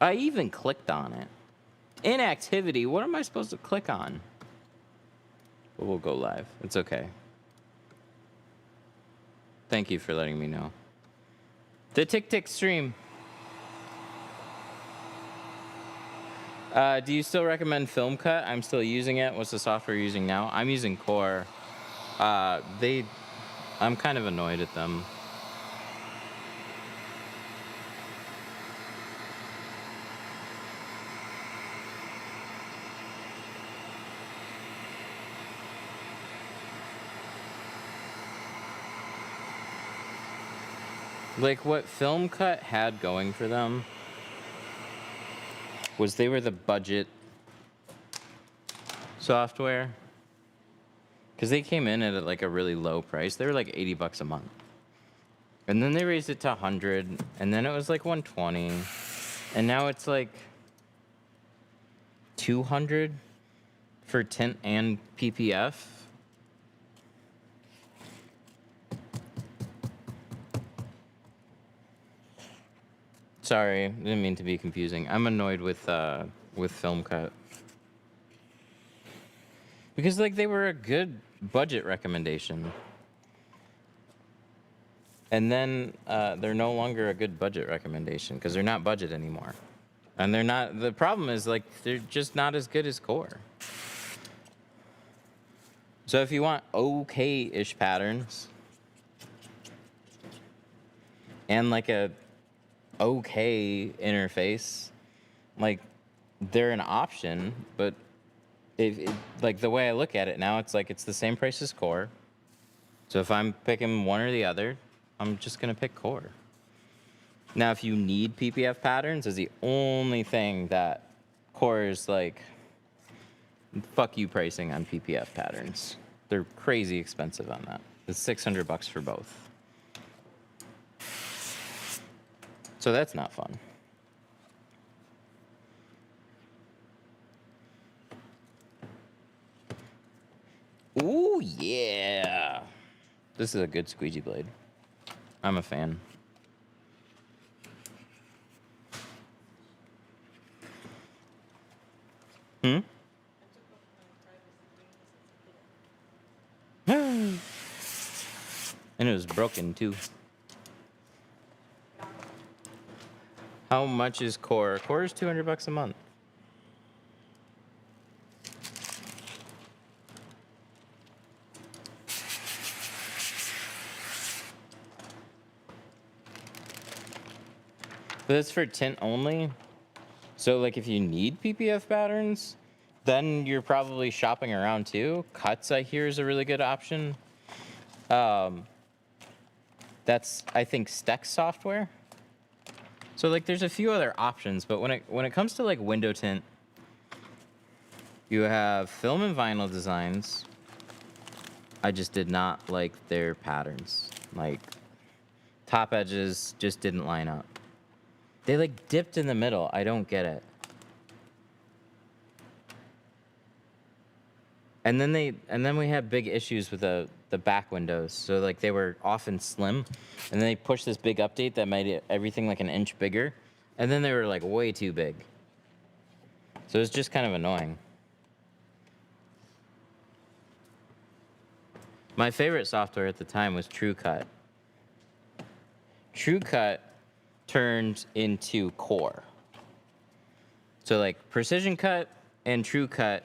I even clicked on it. Inactivity, what am I supposed to click on? But we'll go live. It's okay. Thank you for letting me know. The Tick stream. Do you still recommend Film Cut? I'm still using it. What's the software you're using now? I'm using Core. I'm kind of annoyed at them. Like what Film Cut had going for them was they were the budget software, because they came in at like a really low price. They were like $80 a month, and then they raised it to 100, and then it was like 120, and now it's like 200 for tint and PPF. Sorry, didn't mean to be confusing. I'm annoyed with Film Cut. Because like they were a good budget recommendation. And then they're no longer a good budget recommendation because they're not budget anymore. And they're not, the problem is like they're just not as good as Core. So if you want okay-ish patterns and like a okay interface, like they're an option, but like the way I look at it now, it's like it's the same price as Core. So if I'm picking one or the other, I'm just gonna pick Core. Now if you need PPF patterns, is the only thing that Core is like, fuck you pricing on PPF patterns. They're crazy expensive on that. It's $600 for both. So that's not fun. Ooh, yeah. This is a good squeegee blade. I'm a fan. And it was broken too. How much is Core? Core is $200 a month. But it's for tint only. So like if you need PPF patterns, then you're probably shopping around too. Cuts, I hear, is a really good option. That's, I think, Stex software. So like there's a few other options, but when it comes to like window tint, you have Film and Vinyl Designs. I just did not like their patterns. Like top edges just didn't line up. They like dipped in the middle. I don't get it. And then we had big issues with the back windows. So like they were often slim, and then they pushed this big update that made everything like an inch bigger, and then they were like way too big. So it was just kind of annoying. My favorite software at the time was TrueCut. TrueCut turned into Core. So like Precision Cut and TrueCut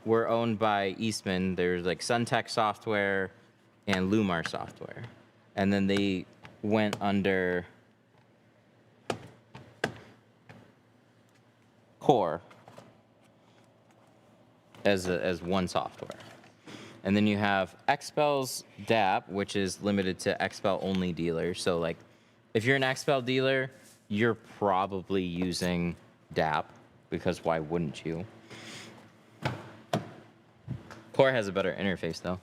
were owned by Eastman. There's like Suntech software and Lumar software. And then they went under Core as one software. And then you have XPEL's DAP, which is limited to XPEL only dealers. So like if you're an XPEL dealer, you're probably using DAP, because why wouldn't you? Core has a better interface though.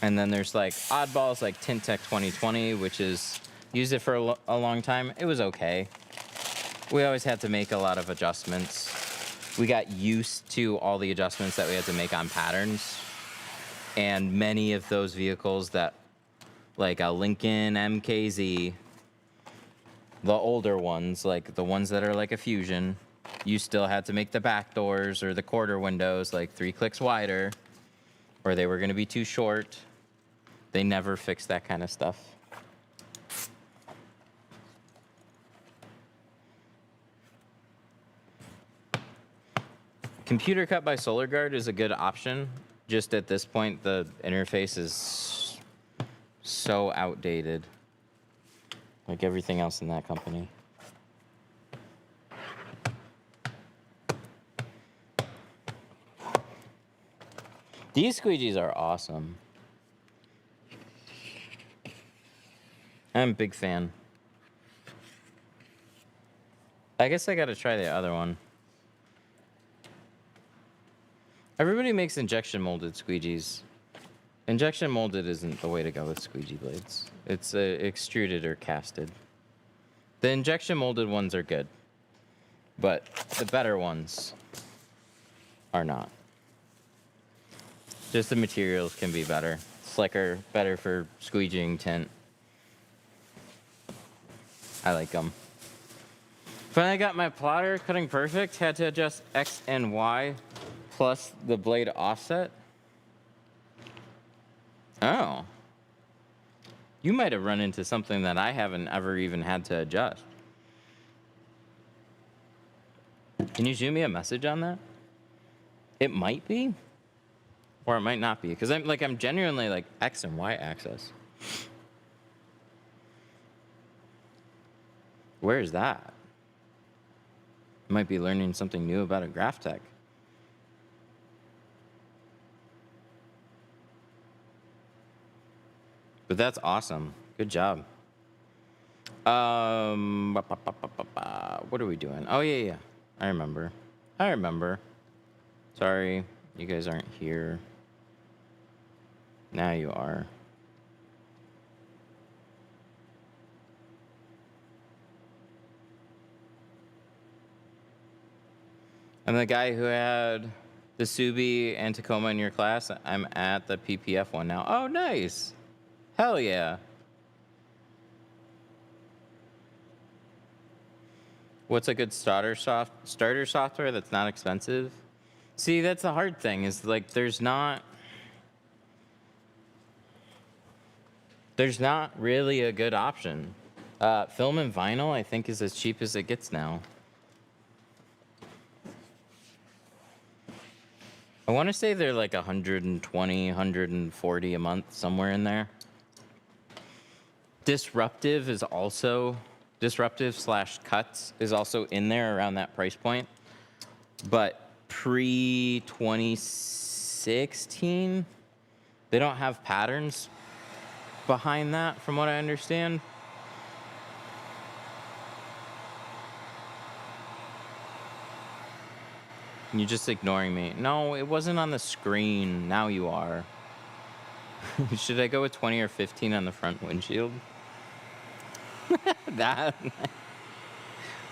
And then there's like oddballs like Tint Tech 2020, which is used it for a long time. It was okay. We always had to make a lot of adjustments. We got used to all the adjustments that we had to make on patterns. And many of those vehicles that, like a Lincoln MKZ, the older ones, like the ones that are like a Fusion, you still had to make the back doors or the quarter windows like 3 clicks wider, or they were going to be too short. They never fixed that kind of stuff. Computer cut by SolarGuard is a good option. Just at this point, the interface is so outdated, like everything else in that company. These squeegees are awesome. I'm a big fan. I guess I gotta try the other one. Everybody makes injection molded squeegees. Injection molded isn't the way to go with squeegee blades. It's extruded or casted. The injection molded ones are good, but the better ones are not. Just the materials can be better. Slicker, better for squeegeeing tint. I like them. Finally got my plotter cutting perfect. Had to adjust X and Y plus the blade offset. Oh. You might have run into something that I haven't ever even had to adjust. Can you shoot me a message on that? It might be, or it might not be, because I'm genuinely like X and Y axis. Where is that? I might be learning something new about a graph tech. But that's awesome. Good job. What are we doing? Oh, yeah. I remember. Sorry, you guys aren't here. Now you are. I'm the guy who had the Subi and Tacoma in your class. I'm at the PPF one now. Oh, nice. Hell yeah. What's a good starter software that's not expensive? See, that's the hard thing, is like there's not really a good option. Film and vinyl, I think, is as cheap as it gets now. I want to say they're like 120, 140 a month, somewhere in there. Disruptive slash cuts is also in there around that price point. But pre 2016, they don't have patterns behind that, from what I understand. You're just ignoring me. No, it wasn't on the screen. Now you are. Should I go with 20 or 15 on the front windshield? That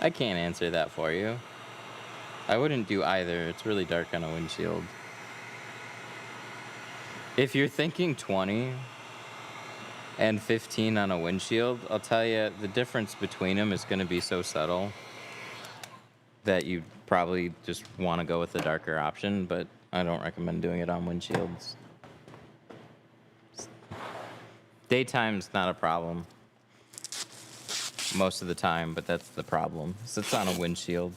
I can't answer that for you. I wouldn't do either. It's really dark on a windshield. If you're thinking 20 and 15 on a windshield, I'll tell you, the difference between them is going to be so subtle that you probably just want to go with the darker option, but I don't recommend doing it on windshields. Daytime's not a problem most of the time, but that's the problem. So it's on a windshield.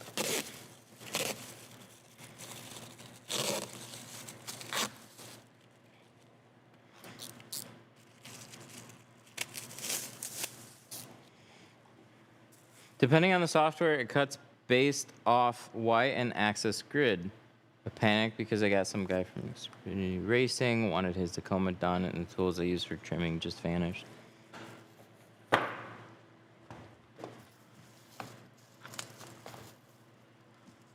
Depending on the software, it cuts based off Y and axis grid. I panicked because I got some guy from Xfinity Racing, wanted his Tacoma done, and the tools I used for trimming just vanished.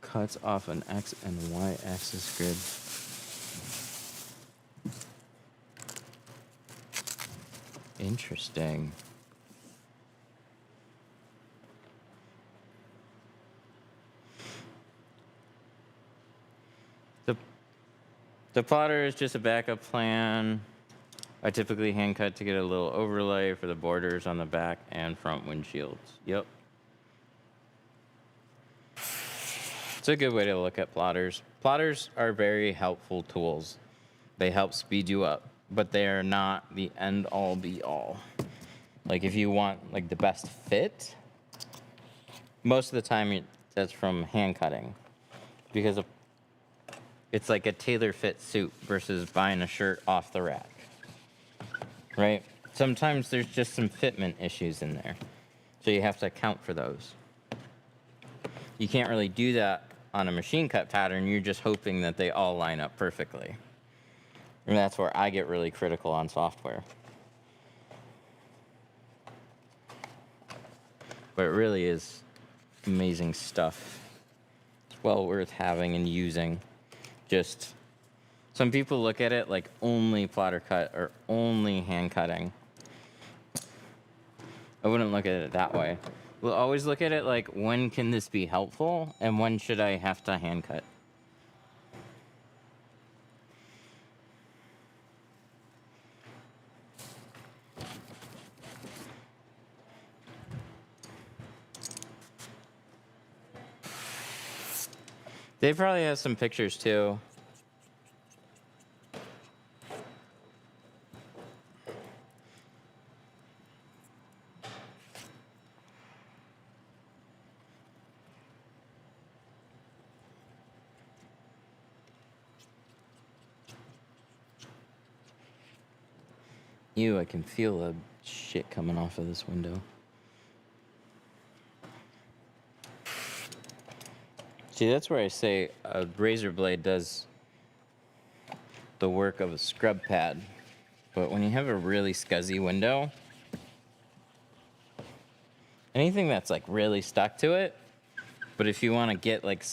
Cuts off an X and Y axis grid. Interesting. The plotter is just a backup plan. I typically hand cut to get a little overlay for the borders on the back and front windshields. Yep. It's a good way to look at plotters. Plotters are very helpful tools. They help speed you up, but they are not the end all be all. Like if you want like the best fit, most of the time that's from hand cutting, because it's like a tailor fit suit versus buying a shirt off the rack, right? Sometimes there's just some fitment issues in there, so you have to account for those. You can't really do that on a machine cut pattern. You're just hoping that they all line up perfectly. And that's where I get really critical on software. But it really is amazing stuff. It's well worth having and using. Just some people look at it like only plotter cut or only hand cutting. I wouldn't look at it that way. We'll always look at it like, when can this be helpful and when should I have to hand cut? They probably have some pictures too. Ew, I can feel the shit coming off of this window. See, that's where I say a razor blade does the work of a scrub pad. But when you have a really scuzzy window, anything that's like really stuck to it, but if you want to get like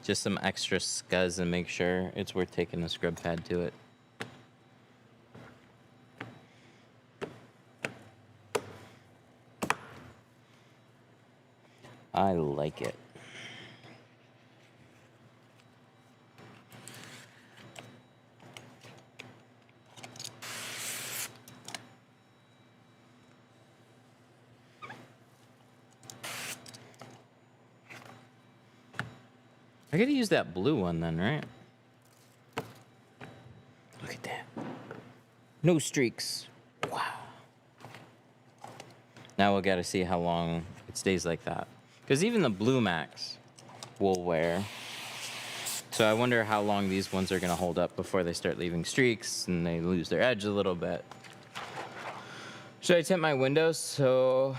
just some extra scuzz and make sure, it's worth taking a scrub pad to it. I like it. I gotta use that blue one then, right? Look at that. No streaks. Wow. Now we gotta see how long it stays like that. Because even the Blue Max will wear. So I wonder how long these ones are gonna hold up before they start leaving streaks and they lose their edge a little bit. Should I tint my windows so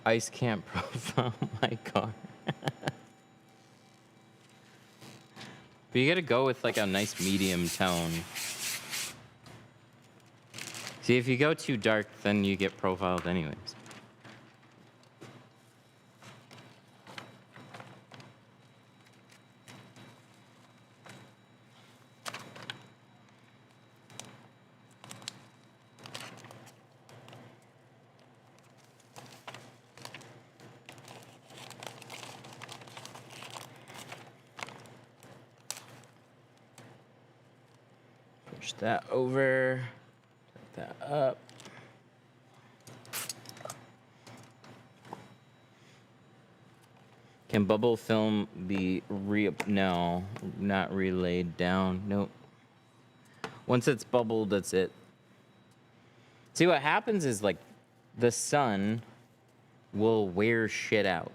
ice can't profile my car? But you gotta go with like a nice medium tone. See, if you go too dark, then you get profiled anyways. Push that over, set that up. Can bubble film be no, not relayed down. Nope. Once it's bubbled, that's it. See, what happens is like the sun will wear shit out.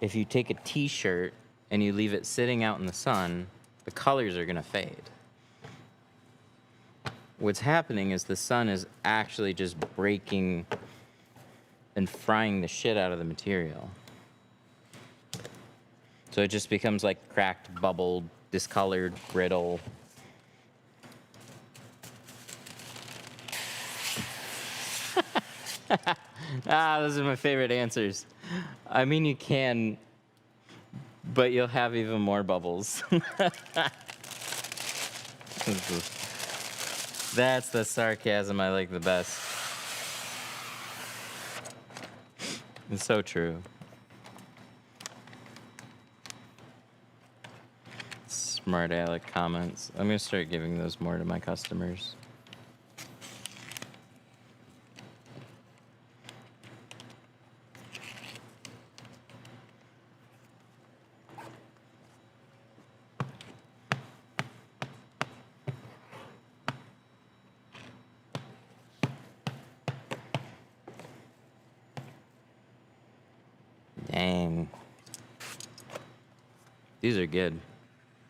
If you take a t-shirt and you leave it sitting out in the sun, the colors are gonna fade. What's happening is the sun is actually just breaking and frying the shit out of the material. So it just becomes like cracked, bubbled, discolored, brittle. Those are my favorite answers. I mean, you can, but you'll have even more bubbles. That's the sarcasm I like the best. It's so true. Smart aleck comments. I'm gonna start giving those more to my customers. Dang. These are good.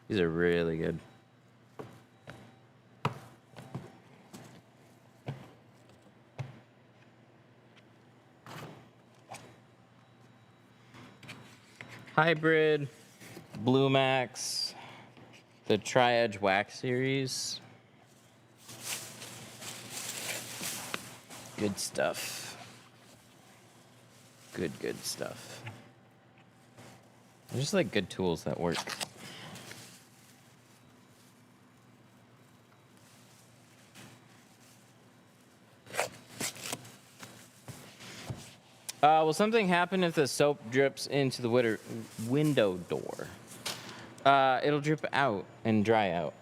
These are really good. Hybrid, Blue Max, the Tri-Edge Wax Series. Good stuff. Good stuff. I just like good tools that work. Will something happen if the soap drips into the window door? It'll drip out and dry out.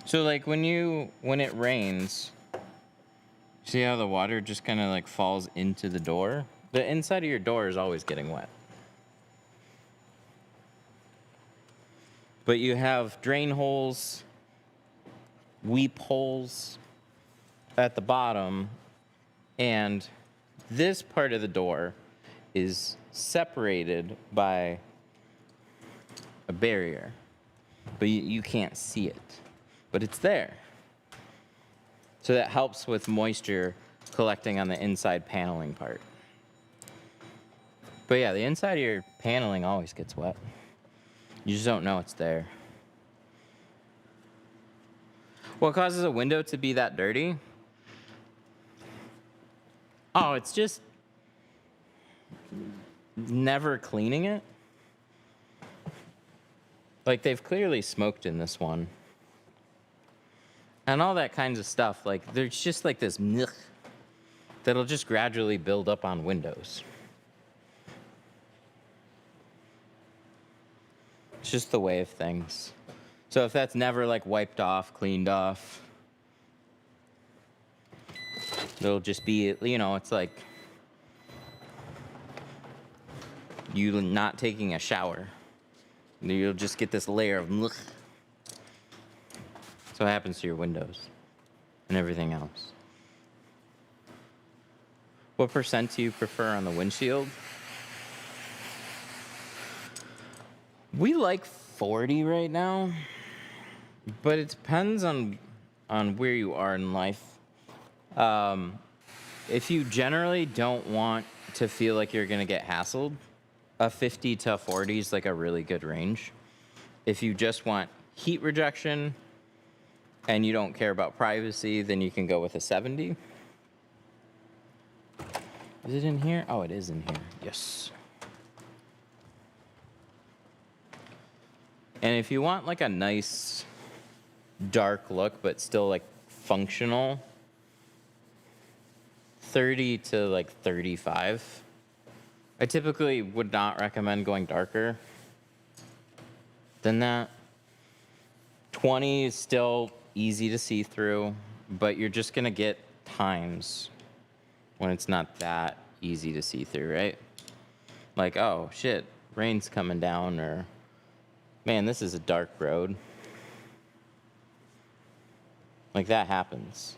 So like when it rains, see how the water just kind of like falls into the door? The inside of your door is always getting wet. But you have drain holes, weep holes at the bottom, and this part of the door is separated by a barrier, but you can't see it, but it's there. So that helps with moisture collecting on the inside paneling part. But yeah, the inside of your paneling always gets wet. You just don't know it's there. What causes a window to be that dirty? Oh, it's just never cleaning it. Like they've clearly smoked in this one. And all that kinds of stuff. Like there's just like this milk that'll just gradually build up on windows. It's just the way of things. So if that's never like wiped off, cleaned off, It'll just be, you know, it's like you not taking a shower. You'll just get this layer of ugh. So it happens to your windows and everything else. What percent do you prefer on the windshield? We like 40 right now, but it depends on where you are in life. If you generally don't want to feel like you're gonna get hassled, a 50 to 40 is like a really good range. If you just want heat rejection and you don't care about privacy, then you can go with a 70. Is it in here? Oh, it is in here. Yes. And if you want like a nice dark look, but still like functional, 30 to like 35. I typically would not recommend going darker than that. 20 is still easy to see through, but you're just gonna get times when it's not that easy to see through, right? Like, oh shit, rain's coming down, or man, this is a dark road. Like that happens.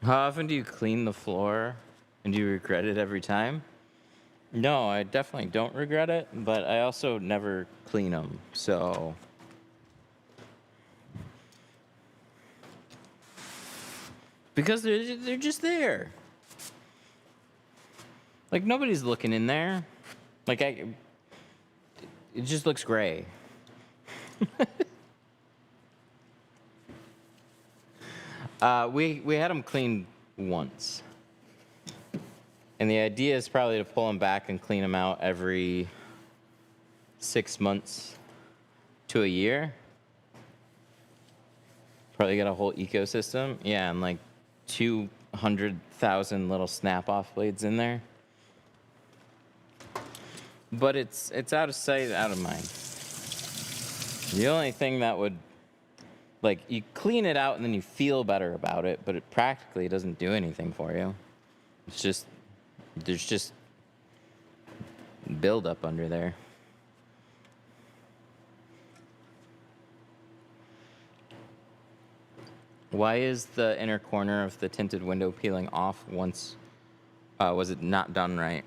How often do you clean the floor, and do you regret it every time? No, I definitely don't regret it, but I also never clean them, so. Because they're just there. Like nobody's looking in there. Like it just looks gray. We had them cleaned once. And the idea is probably to pull them back and clean them out every 6 months to a year. Probably got a whole ecosystem. Yeah, and like 200,000 little snap-off blades in there. But it's out of sight, out of mind. The only thing that would, like, you clean it out and then you feel better about it, but it practically doesn't do anything for you. It's just, there's just buildup under there. Why is the inner corner of the tinted window peeling off once? Was it not done right?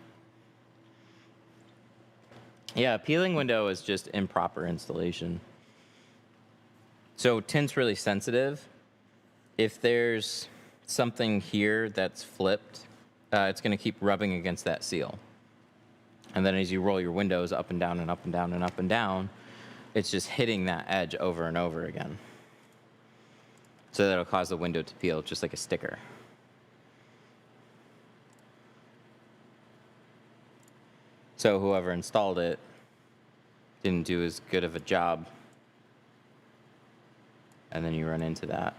Yeah, a peeling window is just improper installation. So tint's really sensitive. If there's something here that's flipped, it's going to keep rubbing against that seal. And then as you roll your windows up and down and up and down and up and down, it's just hitting that edge over and over again. So that'll cause the window to peel just like a sticker. So whoever installed it didn't do as good of a job. And then you run into that.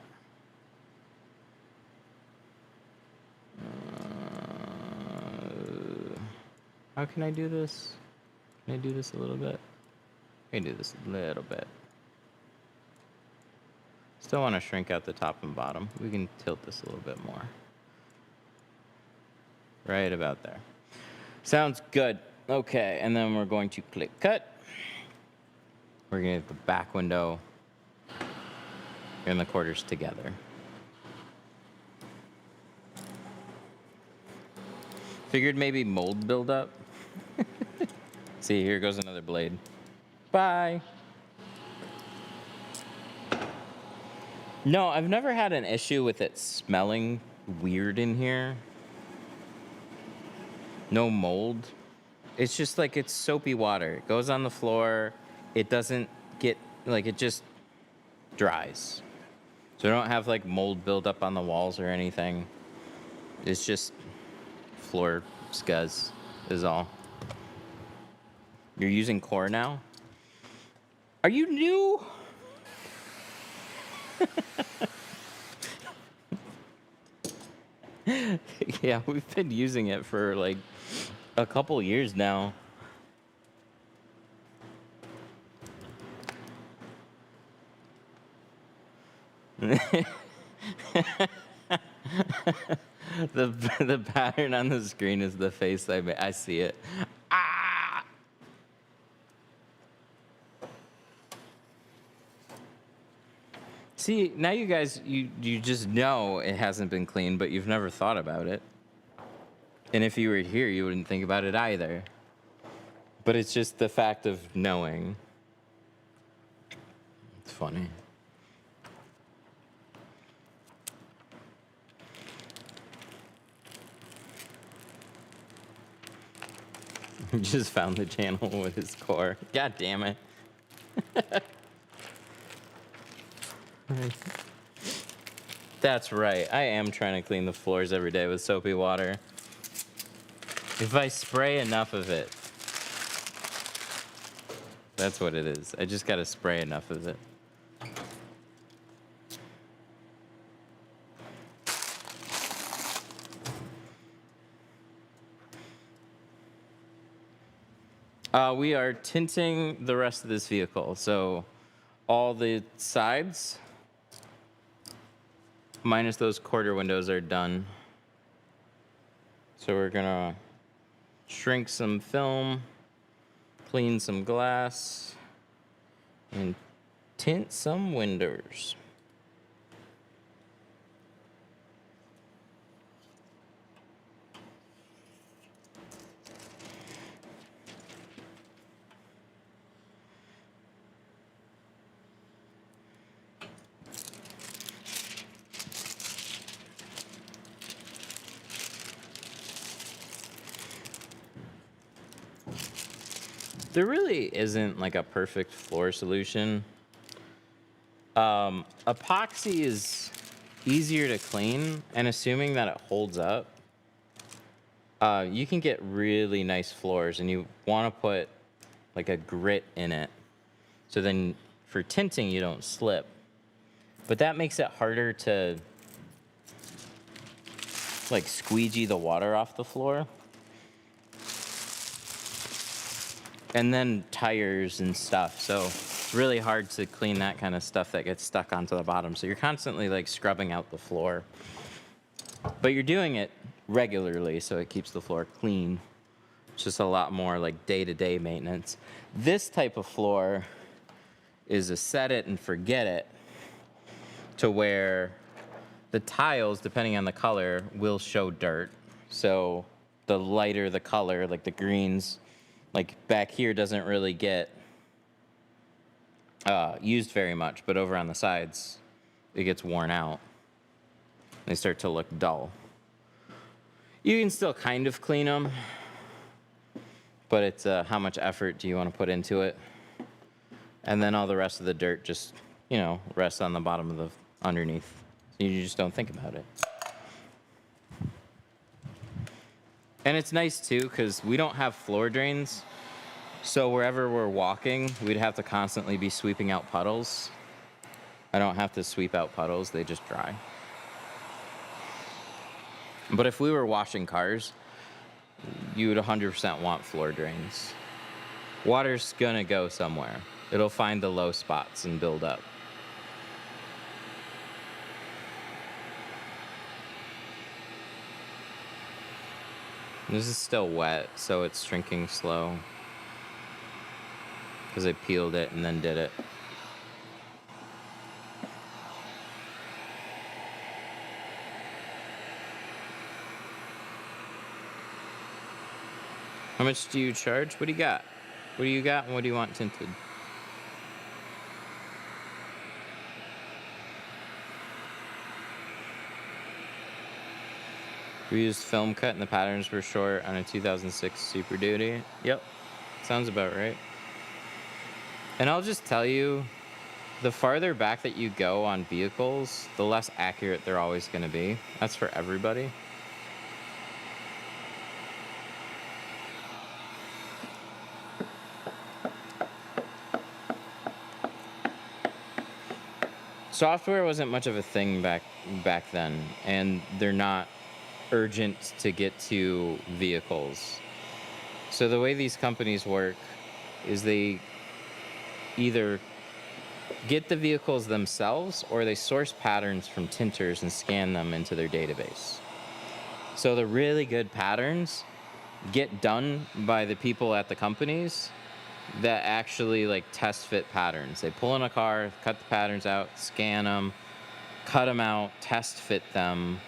How can I do this? Can I do this a little bit? I can do this a little bit. Still want to shrink out the top and bottom. We can tilt this a little bit more. Right about there. Sounds good. Okay, and then we're going to click cut. We're going to get the back window and the quarters together. Figured maybe mold buildup. See, here goes another blade. Bye. No, I've never had an issue with it smelling weird in here. No mold. It's just like it's soapy water. It goes on the floor. It doesn't get, like, it just dries. So I don't have like mold buildup on the walls or anything. It's just floor scuzz is all. You're using core now? Are you new? Yeah, we've been using it for like a couple years now. The pattern on the screen is the face I made. I see it. Ah! See, now you guys, you just know it hasn't been cleaned, but you've never thought about it. And if you were here, you wouldn't think about it either. But it's just the fact of knowing. It's funny. He just found the channel with his core. God damn it. That's right. I am trying to clean the floors every day with soapy water. If I spray enough of it. That's what it is. I just gotta spray enough of it. We are tinting the rest of this vehicle. So all the sides, minus those quarter windows, are done. So we're gonna shrink some film, clean some glass, and tint some windows. There really isn't like a perfect floor solution. Epoxy is easier to clean, and assuming that it holds up, you can get really nice floors, and you want to put like a grit in it. So then for tinting, you don't slip. But that makes it harder to like squeegee the water off the floor. And then tires and stuff. So it's really hard to clean that kind of stuff that gets stuck onto the bottom. So you're constantly like scrubbing out the floor. But you're doing it regularly, so it keeps the floor clean. It's just a lot more like day-to-day maintenance. This type of floor is a set it and forget it, to where the tiles, depending on the color, will show dirt. So the lighter the color, like the greens, like back here doesn't really get used very much, but over on the sides, it gets worn out. They start to look dull. You can still kind of clean them, but it's how much effort do you want to put into it? And then all the rest of the dirt just, you know, rests on the bottom of the underneath. You just don't think about it. And it's nice too, because we don't have floor drains. So wherever we're walking, we'd have to constantly be sweeping out puddles. I don't have to sweep out puddles, they just dry. But if we were washing cars, you would 100% want floor drains. Water's gonna go somewhere. It'll find the low spots and build up. This is still wet, so it's shrinking slow. Because I peeled it and then did it. How much do you charge? What do you got? What do you got and what do you want tinted? We used film cut and the patterns were short on a 2006 Super Duty. Yep, sounds about right. And I'll just tell you, the farther back that you go on vehicles, the less accurate they're always going to be. That's for everybody. software wasn't much of a thing back then, and they're not urgent to get to vehicles. So the way these companies work is they either get the vehicles themselves or they source patterns from tinters and scan them into their database. So the really good patterns get done by the people at the companies that actually like test fit patterns. They pull in a car, cut the patterns out, scan them, cut them out, test fit them,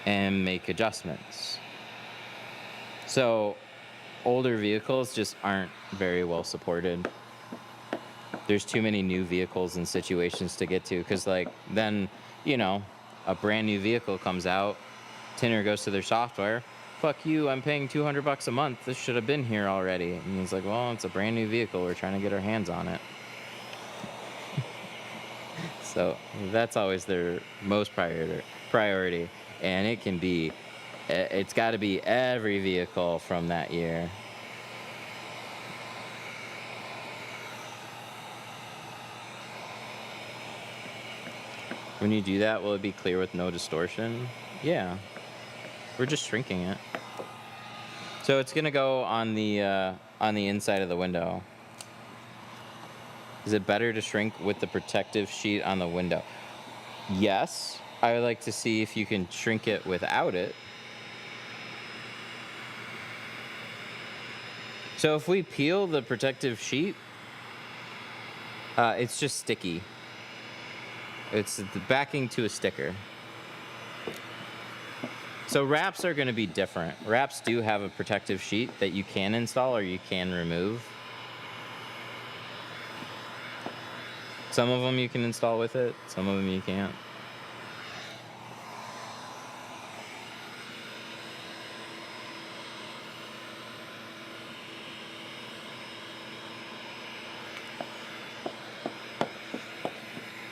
and make adjustments. So older vehicles just aren't very well supported. There's too many new vehicles and situations to get to, because like then, you know, a brand new vehicle comes out, tinter goes to their software, fuck you, I'm paying $200 a month, this should have been here already. And he's like, well, it's a brand new vehicle, we're trying to get our hands on it. So that's always their most priority, and it can be, it's got to be every vehicle from that year. When you do that, will it be clear with no distortion? Yeah. We're just shrinking it. So it's gonna go on the inside of the window. Is it better to shrink with the protective sheet on the window? Yes. I would like to see if you can shrink it without it. So if we peel the protective sheet, it's just sticky. It's the backing to a sticker. So wraps are going to be different. Wraps do have a protective sheet that you can install or you can remove. Some of them you can install with it, some of them you can't.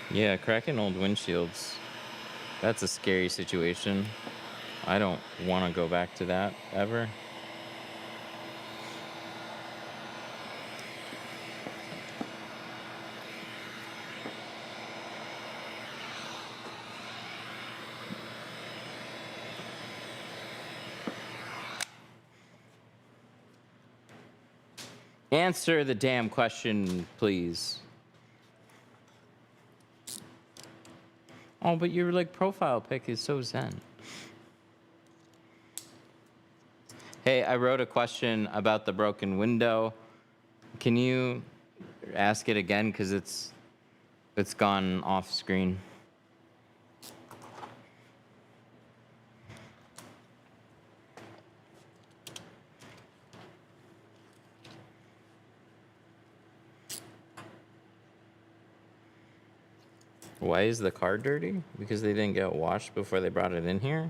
Yeah, cracking old windshields. That's a scary situation. I don't want to go back to that ever. Answer the damn question, please. Oh, but your like profile pic is so zen. Hey, I wrote a question about the broken window. Can you ask it again, because it's gone off screen? Why is the car dirty? Because they didn't get washed before they brought it in here?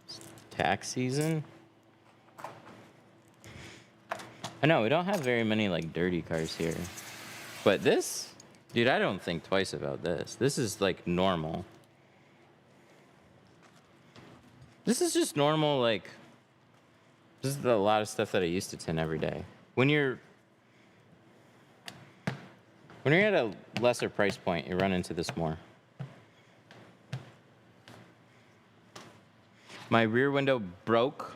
It's tax season? I know, we don't have very many like dirty cars here. But this, dude, I don't think twice about this. This is like normal. This is just normal, like, this is a lot of stuff that I used to tint every day. When you're at a lesser price point, you run into this more. My rear window broke,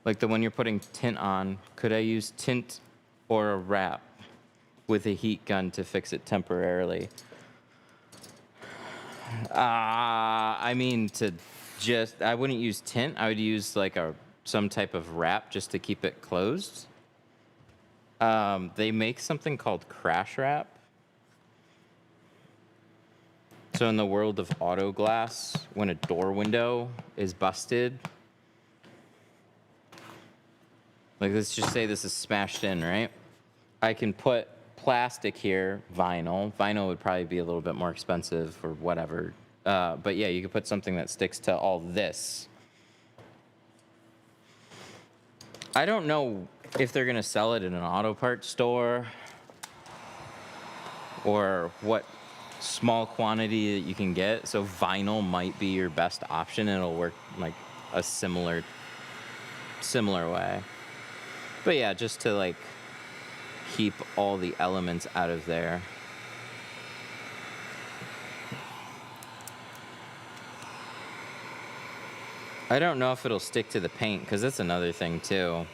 like the one you're putting tint on. Could I use tint or a wrap with a heat gun to fix it temporarily? I mean, I wouldn't use tint. I would use like some type of wrap just to keep it closed. They make something called crash wrap. So in the world of auto glass, when a door window is busted, like let's just say this is smashed in, right? I can put plastic here, vinyl. Vinyl would probably be a little bit more expensive or whatever. But yeah, you could put something that sticks to all this. I don't know if they're gonna sell it in an auto parts store or what small quantity that you can get. So vinyl might be your best option, and it'll work like a similar way. But yeah, just to like keep all the elements out of there. I don't know if it'll stick to the paint, because that's another thing, too.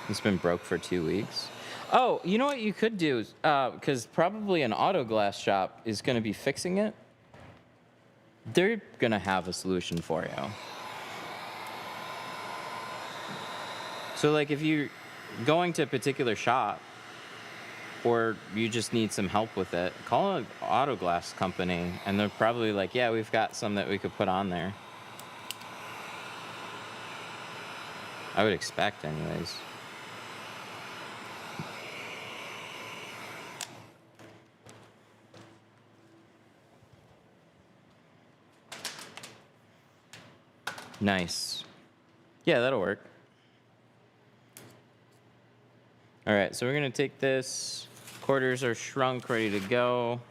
It's been broke for 2 weeks. Oh, you know what you could do? Because probably an auto glass shop is going to be fixing it. They're going to have a solution for you. So, like, if you're going to a particular shop, or you just need some help with it, call an auto glass company, and they're probably like, yeah, we've got some that we could put on there. I would expect, anyways. Nice. Yeah, that'll work. All right, so we're gonna take this. Quarters are shrunk, ready to go.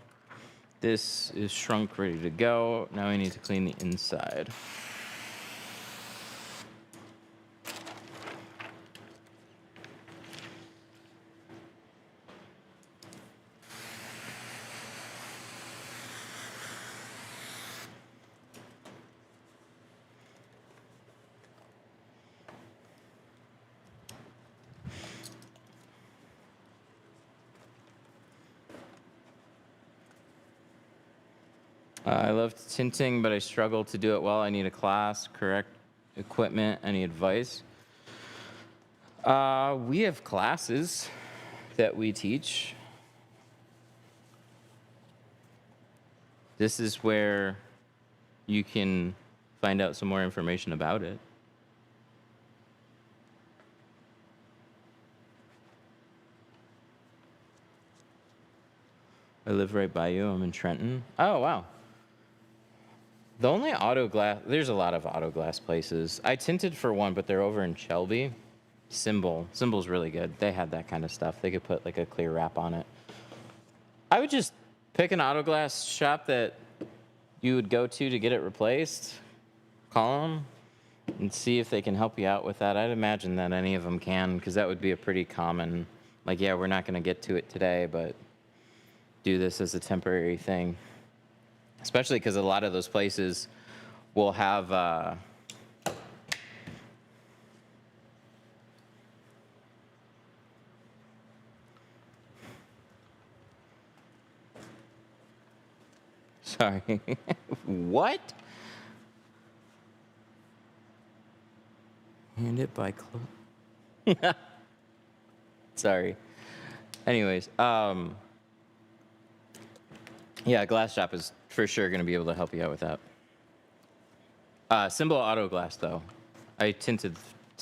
This is shrunk, ready to go. Now we need to clean the inside. I love tinting, but I struggle to do it well. I need a class, correct equipment. Any advice? We have classes that we teach. This is where you can find out some more information about it. I live right by you. I'm in Trenton. Oh, wow. The only auto glass, there's a lot of auto glass places. I tinted for one, but they're over in Shelby. Symbol's really good. They had that kind of stuff. They could put like a clear wrap on it. I would just pick an auto glass shop that you would go to get it replaced. Call them and see if they can help you out with that. I'd imagine that any of them can, because that would be a pretty common, like, yeah, we're not going to get to it today, but do this as a temporary thing. Especially because a lot of those places will have sorry. What? Hand it by close. Sorry. Anyways, yeah, glass shop is for sure going to be able to help you out with that. Symbol Auto Glass, though. I tinted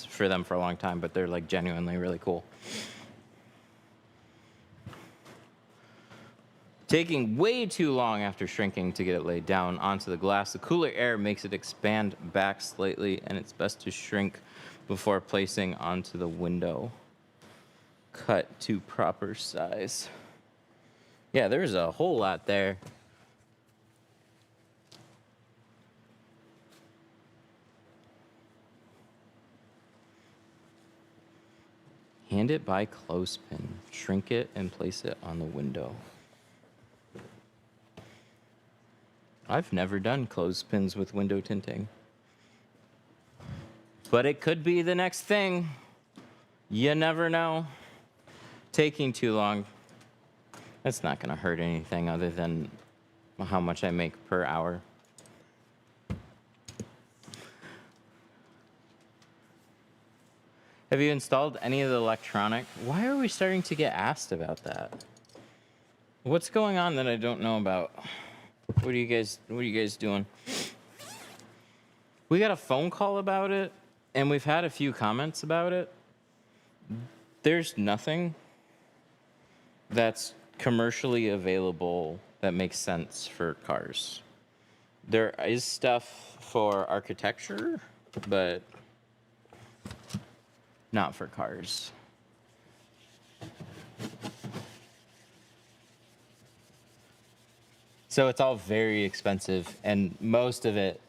for them for a long time, but they're like genuinely really cool. Taking way too long after shrinking to get it laid down onto the glass. The cooler air makes it expand back slightly, and it's best to shrink before placing onto the window. Cut to proper size. Yeah, there's a whole lot there. Hand it by clothespin. Shrink it and place it on the window. I've never done clothespins with window tinting. But it could be the next thing. You never know. Taking too long. That's not going to hurt anything other than how much I make per hour. Have you installed any of the electronic? Why are we starting to get asked about that? What's going on that I don't know about? What are you guys doing? We got a phone call about it, and we've had a few comments about it. There's nothing that's commercially available that makes sense for cars. There is stuff for architecture, but not for cars. So it's all very expensive, and most of it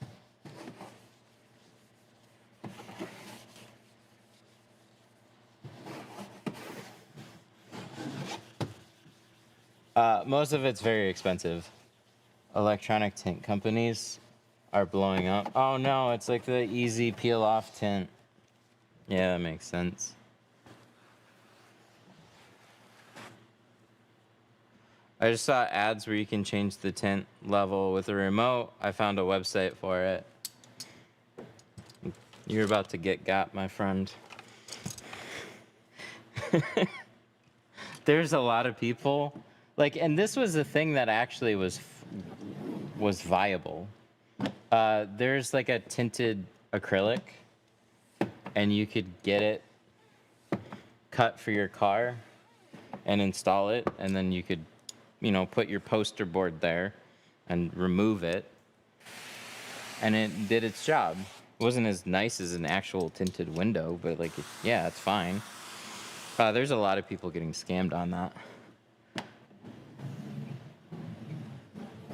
most of it's very expensive. Electronic tint companies, are blowing up. Oh no, it's like the easy peel off tint. Yeah, that makes sense. I just saw ads where you can change the tint level with a remote. I found a website for it. You're about to get got, my friend. There's a lot of people, like, and this was a thing that actually was viable. There's like a tinted acrylic, and you could get it cut for your car and install it, and then you could, you know, put your poster board there and remove it, and it did its job. It wasn't as nice as an actual tinted window, but like, yeah, it's fine. There's a lot of people getting scammed on that.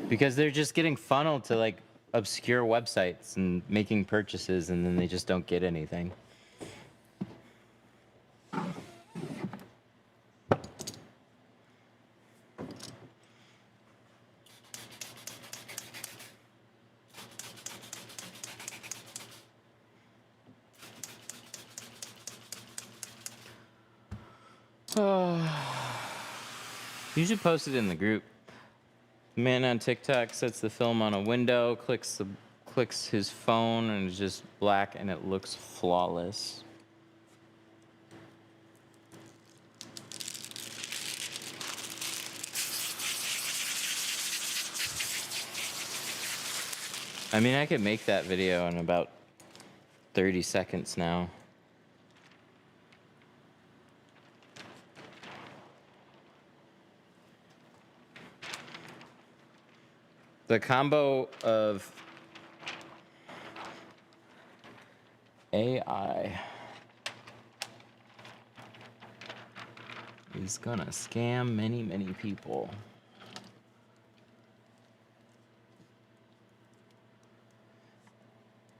Because they're just getting funneled to like obscure websites and making purchases, and then they just don't get anything. You should post it in the group. Man on TikTok sets the film on a window, clicks his phone, and it's just black, and it looks flawless. I mean, I could make that video in about 30 seconds now. The combo of AI is gonna scam many, many people.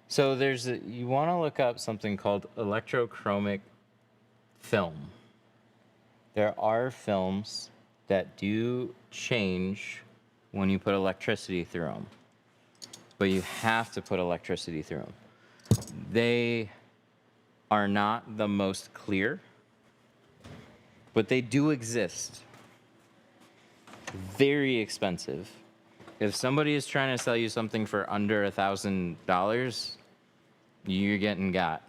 So you want to look up something called electrochromic film. There are films that do change when you put electricity through them, but you have to put electricity through them. They are not the most clear, but they do exist. Very expensive. If somebody is trying to sell you something for under $1,000, you're getting got.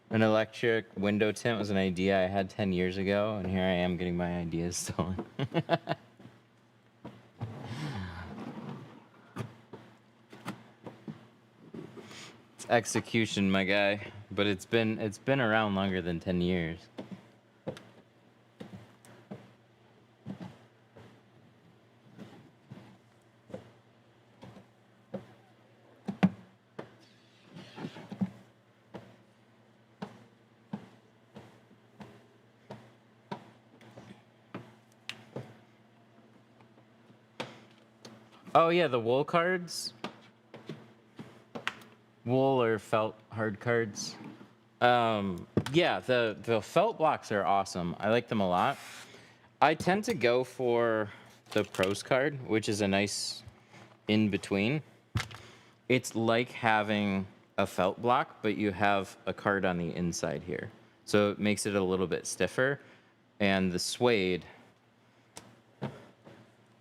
An electric window tint was an idea I had 10 years ago, and here I am getting my ideas stolen. It's execution, my guy, but it's been around longer than 10 years. Oh yeah, the wool cards. Wool or felt hard cards. Yeah, the felt blocks are awesome. I like them a lot. I tend to go for the pros card, which is a nice in between. It's like having a felt block, but you have a card on the inside here. So it makes it a little bit stiffer, and the suede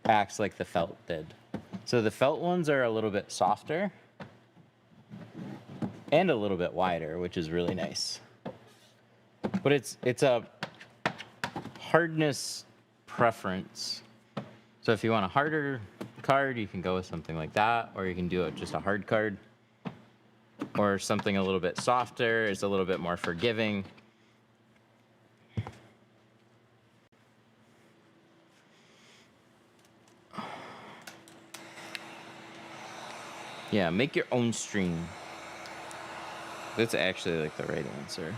acts like the felt did. So the felt ones are a little bit softer and a little bit wider, which is really nice. But it's a hardness preference. So if you want a harder card, you can go with something like that, or you can do it just a hard card, or something a little bit softer. It's a little bit more forgiving. Yeah, make your own stream. That's actually like the right answer.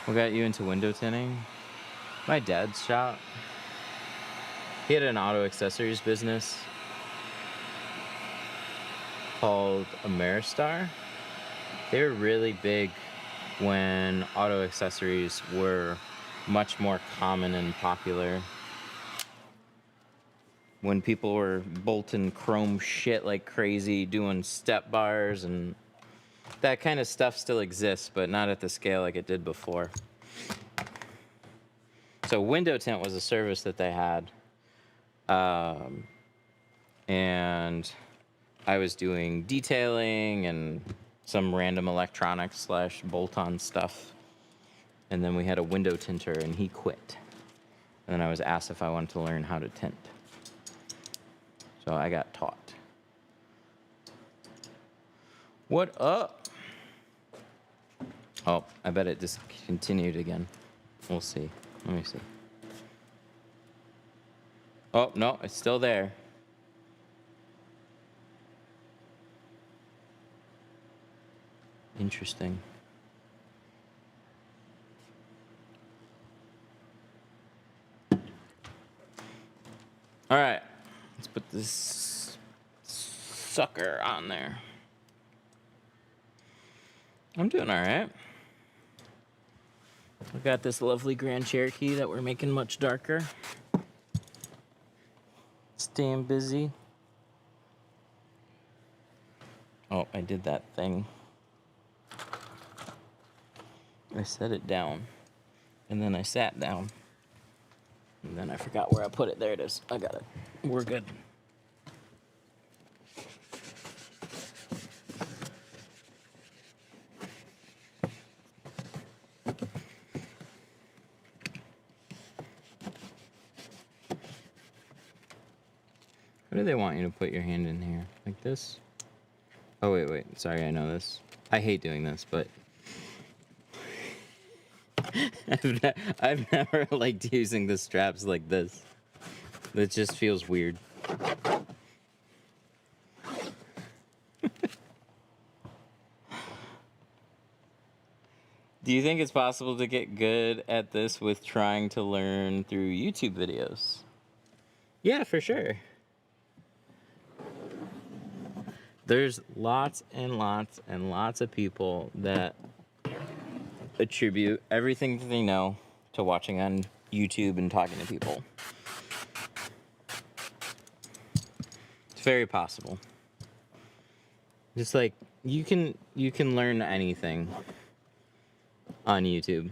What got you into window tinting? My dad's shop. He had an auto accessories business. called Ameristar. They were really big when auto accessories were much more common and popular. When people were bolting chrome shit like crazy, doing step bars, and that kind of stuff still exists, but not at the scale like it did before. So window tint was a service that they had. And I was doing detailing and some random electronics / bolt-on stuff. And then we had a window tinter, and he quit. And then I was asked if I wanted to learn how to tint. So I got taught. What up? Oh, I bet it discontinued again. We'll see. Let me see. Oh, no, it's still there. Interesting. All right, let's put this sucker on there. I'm doing all right. We got this lovely Grand Cherokee that we're making much darker. Staying busy. Oh, I did that thing. I set it down, and then I sat down, and then I forgot where I put it. There it is. I got it. We're good. What do they want you to put your hand in here? Like this? Oh, wait. Sorry, I know this. I hate doing this, but I've never liked using the straps like this. It just feels weird. Do you think it's possible to get good at this with trying to learn through YouTube videos? Yeah, for sure. There's lots and lots and lots of people that attribute everything that they know to watching on YouTube and talking to people. It's very possible. Just like you can learn anything on YouTube.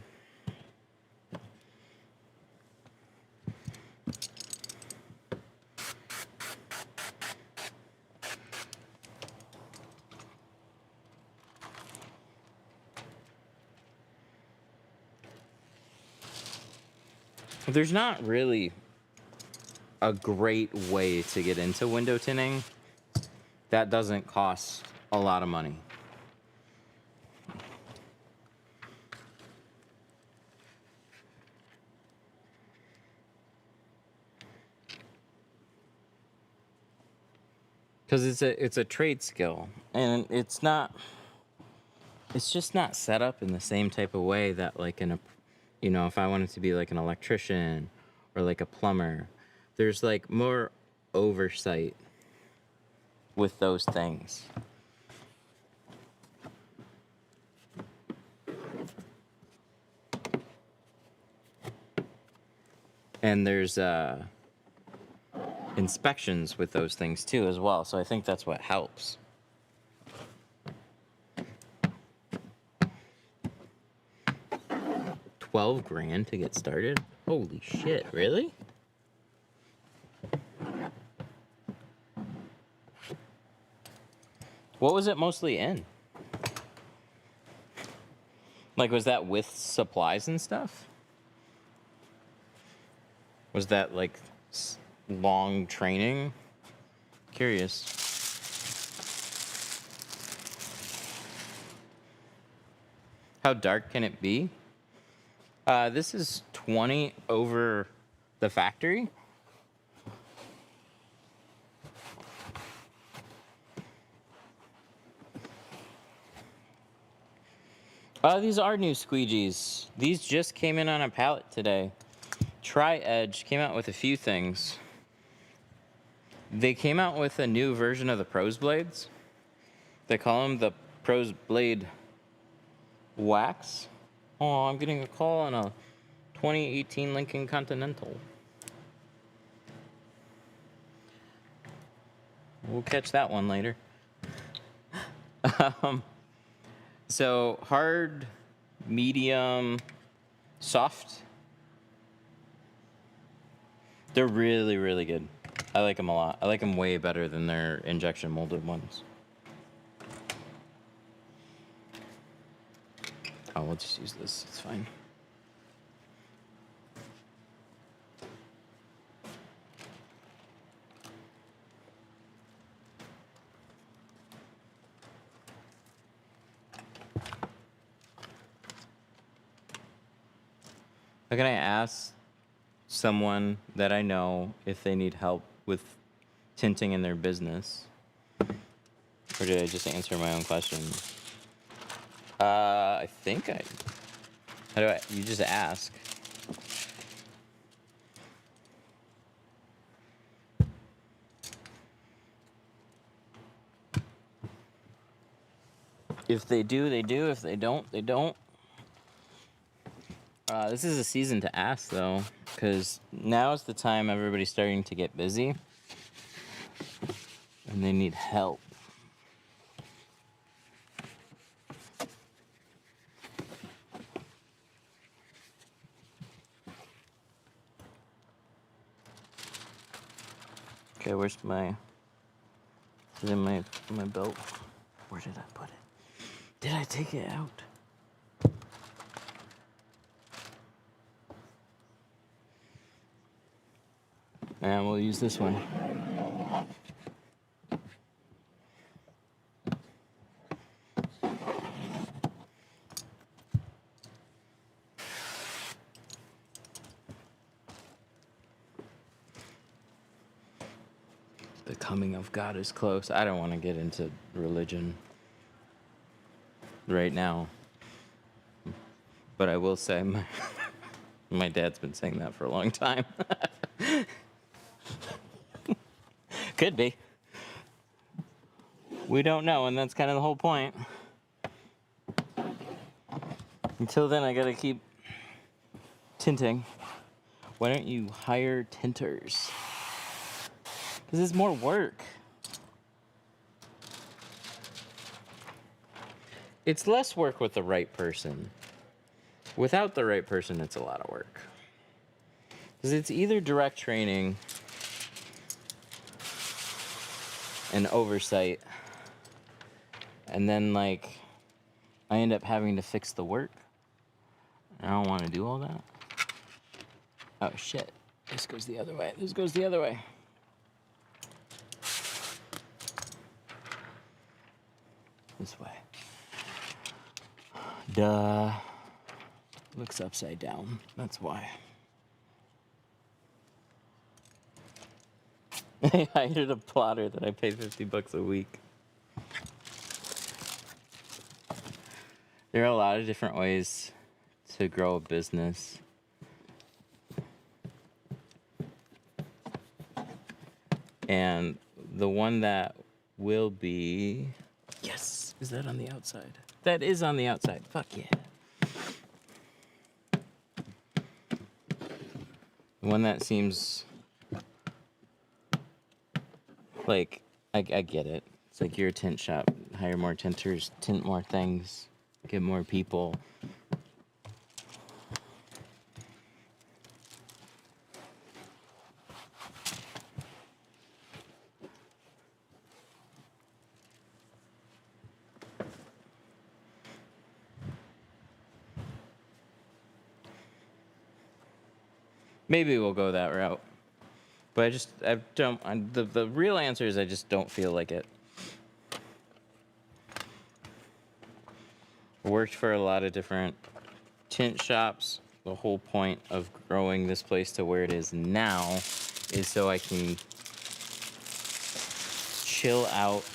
There's not really a great way to get into window tinting that doesn't cost a lot of money. Because it's a trade skill, and it's just not set up in the same type of way that like if I wanted to be like an electrician or like a plumber, there's like more oversight with those things. And there's inspections with those things too as well, so I think that's what helps. $12,000 to get started? Holy shit, really? What was it mostly in? Like, was that with supplies and stuff? Was that like long training? Curious. How dark can it be? This is 20 over the factory. These are new squeegees. These just came in on a pallet today. Tri-Edge came out with a few things. They came out with a new version of the Pros blades. They call them the Pro's Blade Wax. Oh, I'm getting a call on a 2018 Lincoln Continental. We'll catch that one later. So hard, medium, soft. They're really, really good. I like them a lot. I like them way better than their injection molded ones. Oh, we'll just use this. It's fine. How can I ask someone that I know if they need help with tinting in their business? Or did I just answer my own question? I think I... How do I... You just ask. If they do, they do. If they don't, they don't. This is a season to ask, though, because now is the time everybody's starting to get busy, and they need help. Okay, where's my... Is it in my belt? Where did I put it? Did I take it out? And we'll use this one. The coming of God is close. I don't want to get into religion right now. But I will say my dad's been saying that for a long time. Could be. We don't know, and that's kind of the whole point. Until then, I gotta keep tinting. Why don't you hire tinters? Because it's more work. It's less work with the right person. Without the right person, it's a lot of work. Because it's either direct training and oversight, and then, like, I end up having to fix the work. I don't want to do all that. Oh, shit. This goes the other way. This goes the other way. This way. Duh. Looks upside down. That's why. I hired a plotter that I pay $50 a week. There are a lot of different ways to grow a business. And the one that will be... Yes! Is that on the outside? That is on the outside. Fuck yeah. The one that seems... Like, I get it. It's like you're a tint shop. Hire more tinters, tint more things, get more people. Maybe we'll go that route. But the real answer is I just don't feel like it. I worked for a lot of different tint shops. The whole point of growing this place to where it is now is so I can chill out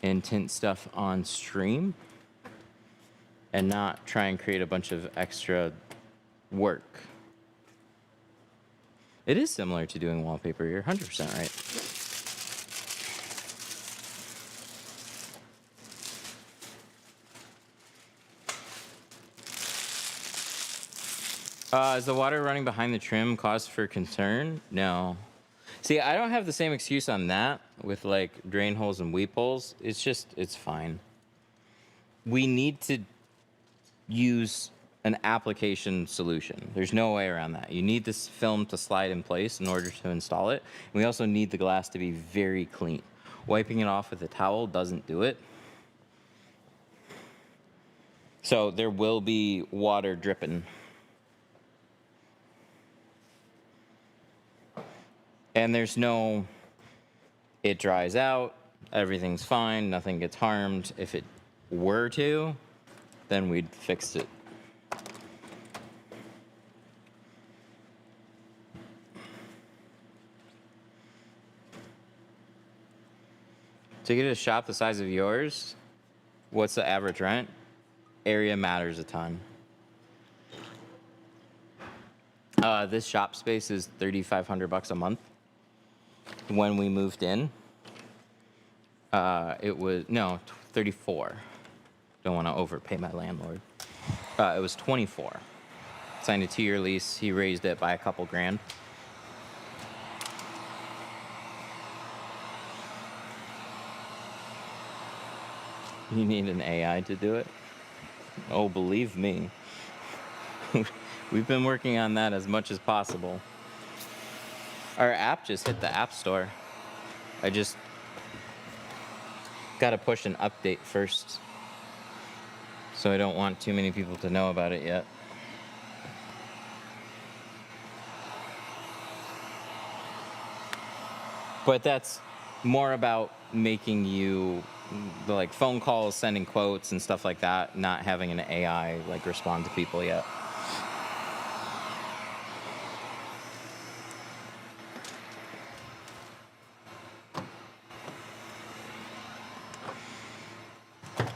and tint stuff on stream and not try and create a bunch of extra work. It is similar to doing wallpaper. You're 100% right. Is the water running behind the trim cause for concern? No. See, I don't have the same excuse on that with like drain holes and weep holes. It's fine. We need to use an application solution. There's no way around that. You need this film to slide in place in order to install it. We also need the glass to be very clean. Wiping it off with a towel doesn't do it. So there will be water dripping. And there's no, it dries out, everything's fine, nothing gets harmed. If it were to, then we'd fix it. To get a shop the size of yours, what's the average rent? Area matters a ton. This shop space is $3,500 a month. When we moved in, it was, no, 34. Don't want to overpay my landlord. It was 24. Signed a 2-year lease. He raised it by a couple grand. You need an AI to do it? Oh, believe me. We've been working on that as much as possible. Our app just hit the App Store. I just got to push an update first. So I don't want too many people to know about it yet. But that's more about making you like phone calls, sending quotes and stuff like that, not having an AI like respond to people yet.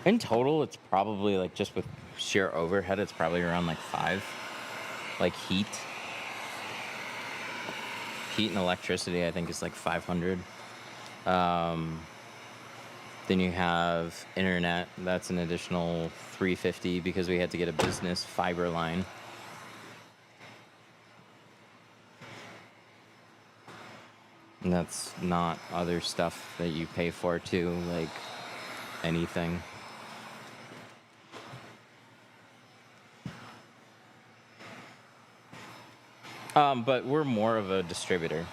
In total, it's probably like just with sheer overhead, it's probably around like 5. Like heat. Heat and electricity, I think, is like 500. Then you have internet. That's an additional 350 because we had to get a business fiber line. And that's not other stuff that you pay for too, like anything. But we're more of a distributor.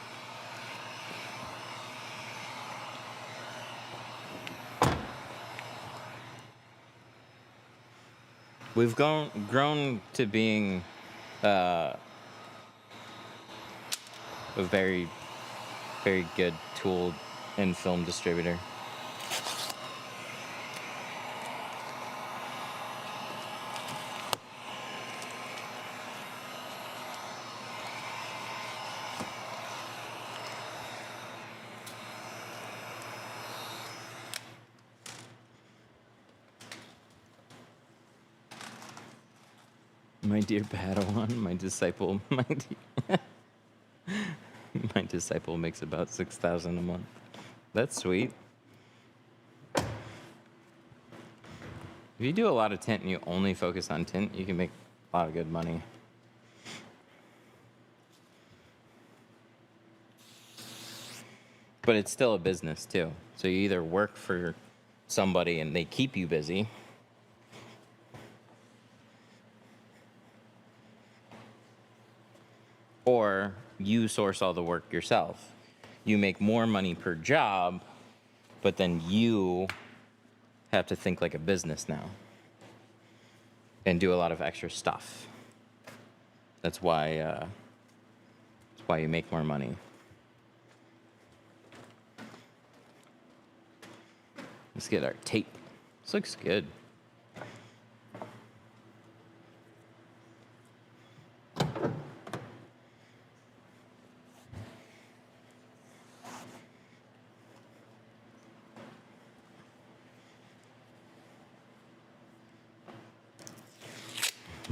We've grown to being a very, very good tool and film distributor. My dear Padawan, my disciple, my disciple makes about $6,000 a month. That's sweet. If you do a lot of tint and you only focus on tint, you can make a lot of good money. But it's still a business too. So you either work for somebody and they keep you busy, or you source all the work yourself. You make more money per job, but then you have to think like a business now and do a lot of extra stuff. That's why you make more money. Let's get our tape. This looks good.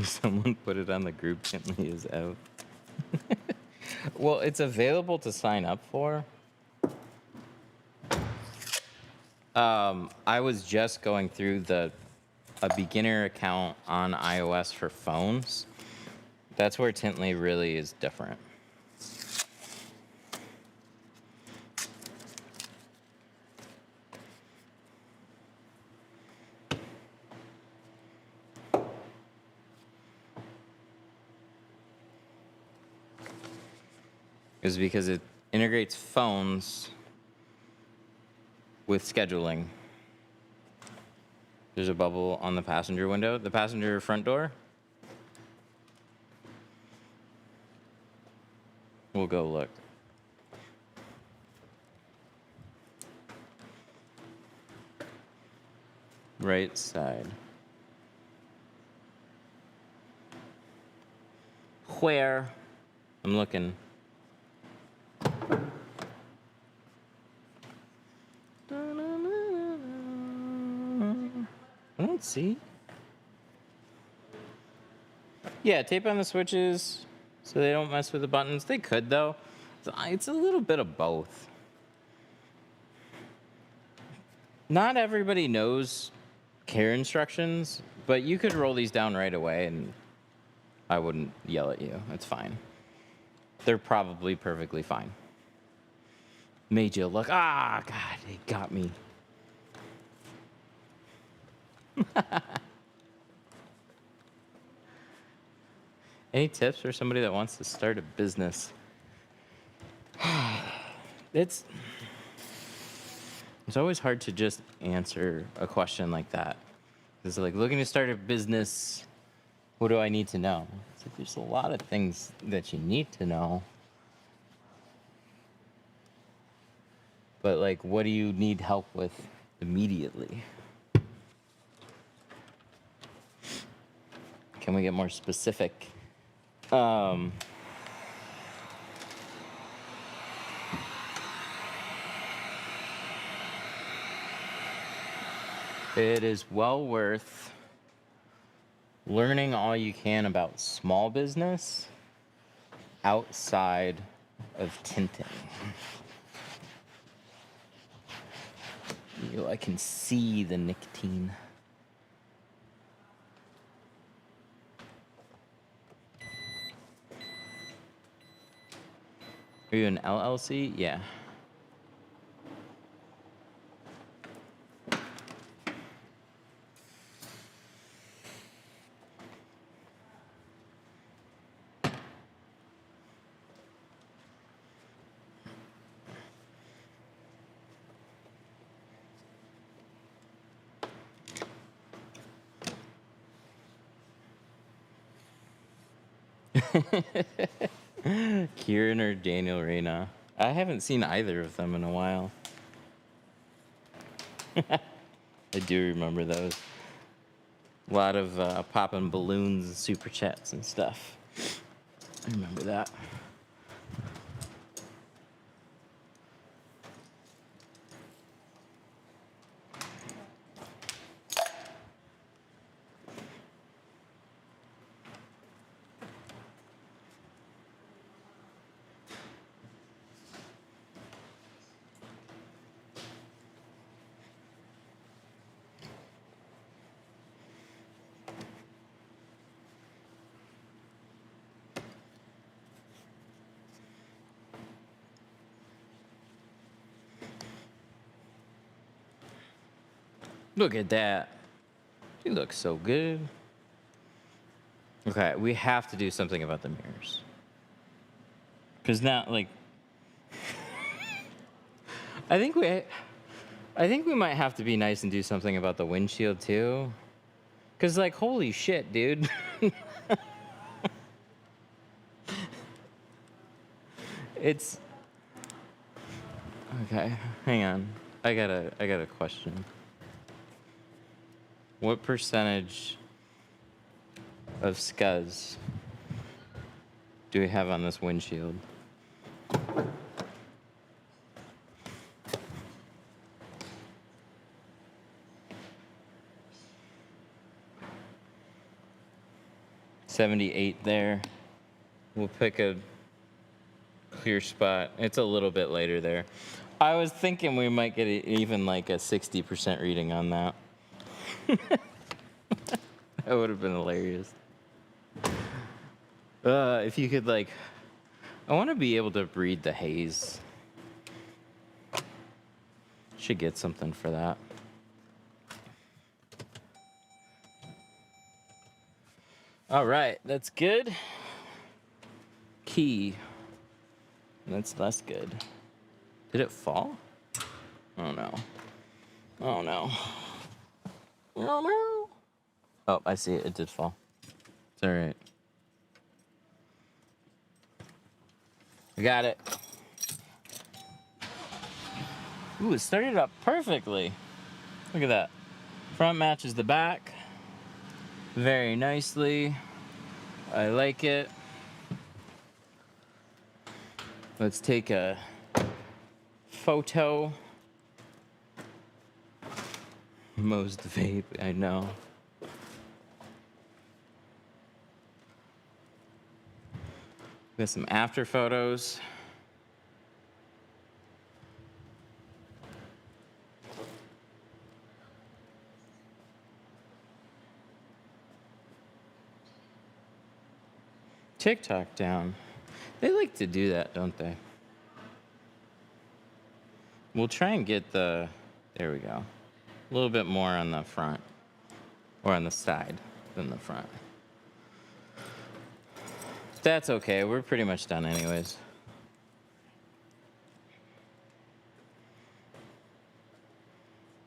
Someone put it on the group. Tintley is out. Well, it's available to sign up for. I was just going through a beginner account on iOS for phones. That's where Tintley really is different. Is because it integrates phones with scheduling. There's a bubble on the passenger window. The passenger front door. We'll go look. Right side. Where? I'm looking. I don't see. Yeah, tape on the switches so they don't mess with the buttons. They could, though. It's a little bit of both. Not everybody knows care instructions, but you could roll these down right away and I wouldn't yell at you. It's fine. They're probably perfectly fine. Made you look, God, it got me. Any tips for somebody that wants to start a business? It's always hard to just answer a question like that. It's like, looking to start a business, what do I need to know? It's like, there's a lot of things that you need to know. But like, what do you need help with immediately? Can we get more specific? It is well worth learning all you can about small business outside of tinting. I can see the nicotine. Are you an LLC? Yeah. Kieran or Daniel Reyna? I haven't seen either of them in a while. I do remember those. A lot of popping balloons and super chats and stuff. I remember that. Look at that. She looks so good. Okay, we have to do something about the mirrors. Because now, like, I think we might have to be nice and do something about the windshield too. Because, like, holy shit, dude. It's okay. Hang on. I got a question. What percentage of scuzz do we have on this windshield? $78 there. We'll pick a clear spot. It's a little bit later there. I was thinking we might get even like a 60% reading on that. That would have been hilarious. If you could like, I want to be able to read the haze. Should get something for that. All right, that's good. Key. That's less good. Did it fall? Oh no. Oh no. Oh no. Oh, I see it. It did fall. It's all right. I got it. Ooh, it started up perfectly. Look at that. Front matches the back very nicely. I like it. Let's take a photo. Most vape, I know. Got some after photos. TikTok down. They like to do that, don't they? We'll try and get the, there we go. A little bit more on the front, or on the side than the front. That's okay, we're pretty much done anyways.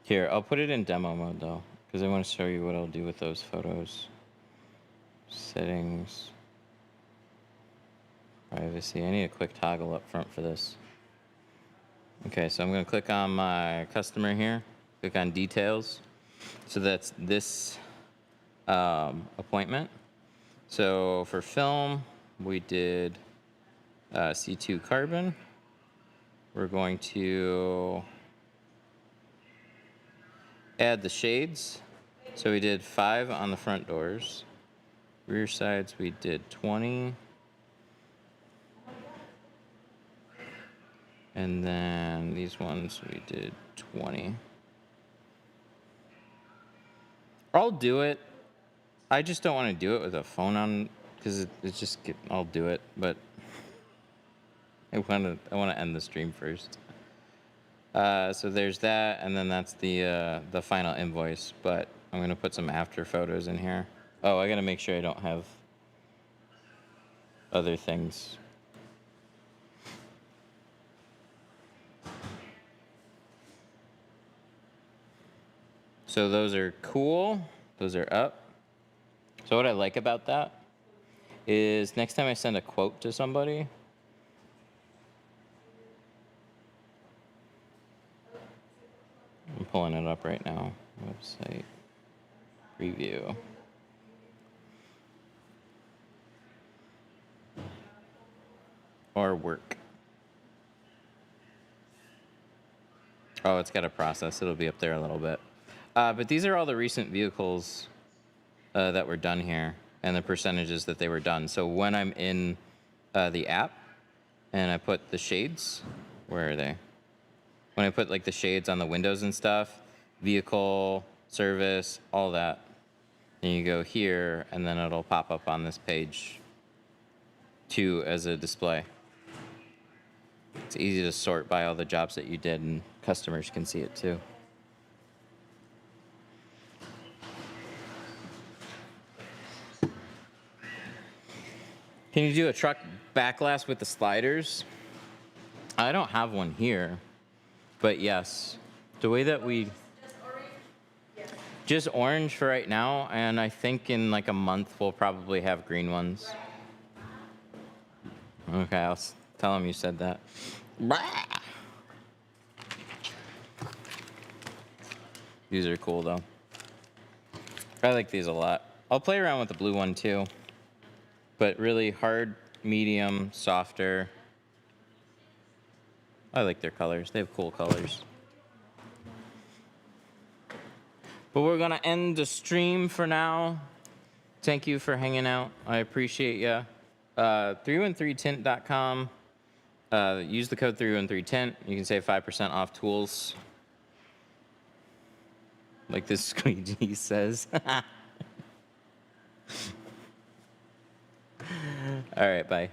Here, I'll put it in demo mode though, because I want to show you what I'll do with those photos. Settings. Privacy, I need a quick toggle up front for this. Okay, so I'm gonna click on my customer here, click on details. So that's this appointment. So for film, we did C2 carbon. We're going to add the shades. So we did 5 on the front doors. Rear sides, we did 20. And then these ones, we did 20. I'll do it. I just don't want to do it with a phone on, because it's just, I'll do it, but I want to end the stream first. So there's that, and then that's the final invoice, but I'm going to put some after photos in here. Oh, I got to make sure I don't have other things. So those are cool. Those are up. So what I like about that is next time I send a quote to somebody, I'm pulling it up right now. Website preview. Or work. Oh, it's got a process. It'll be up there a little bit. But these are all the recent vehicles that were done here and the percentages that they were done. So when I'm in the app and I put the shades, where are they? When I put like the shades on the windows and stuff, vehicle, service, all that, then you go here and then it'll pop up on this page too as a display. It's easy to sort by all the jobs that you did and customers can see it too. Can you do a truck backlash with the sliders? I don't have one here, but yes. The way that we... Just orange for right now, and I think in like a month we'll probably have green ones. Okay, I'll tell him you said that. These are cool though. I like these a lot. I'll play around with the blue one too. But really hard, medium, softer. I like their colors. They have cool colors. But we're gonna end the stream for now. Thank you for hanging out. I appreciate ya. 313tint.com. Use the code 313tint. You can save 5% off tools. Like this Squeegee says. All right, bye.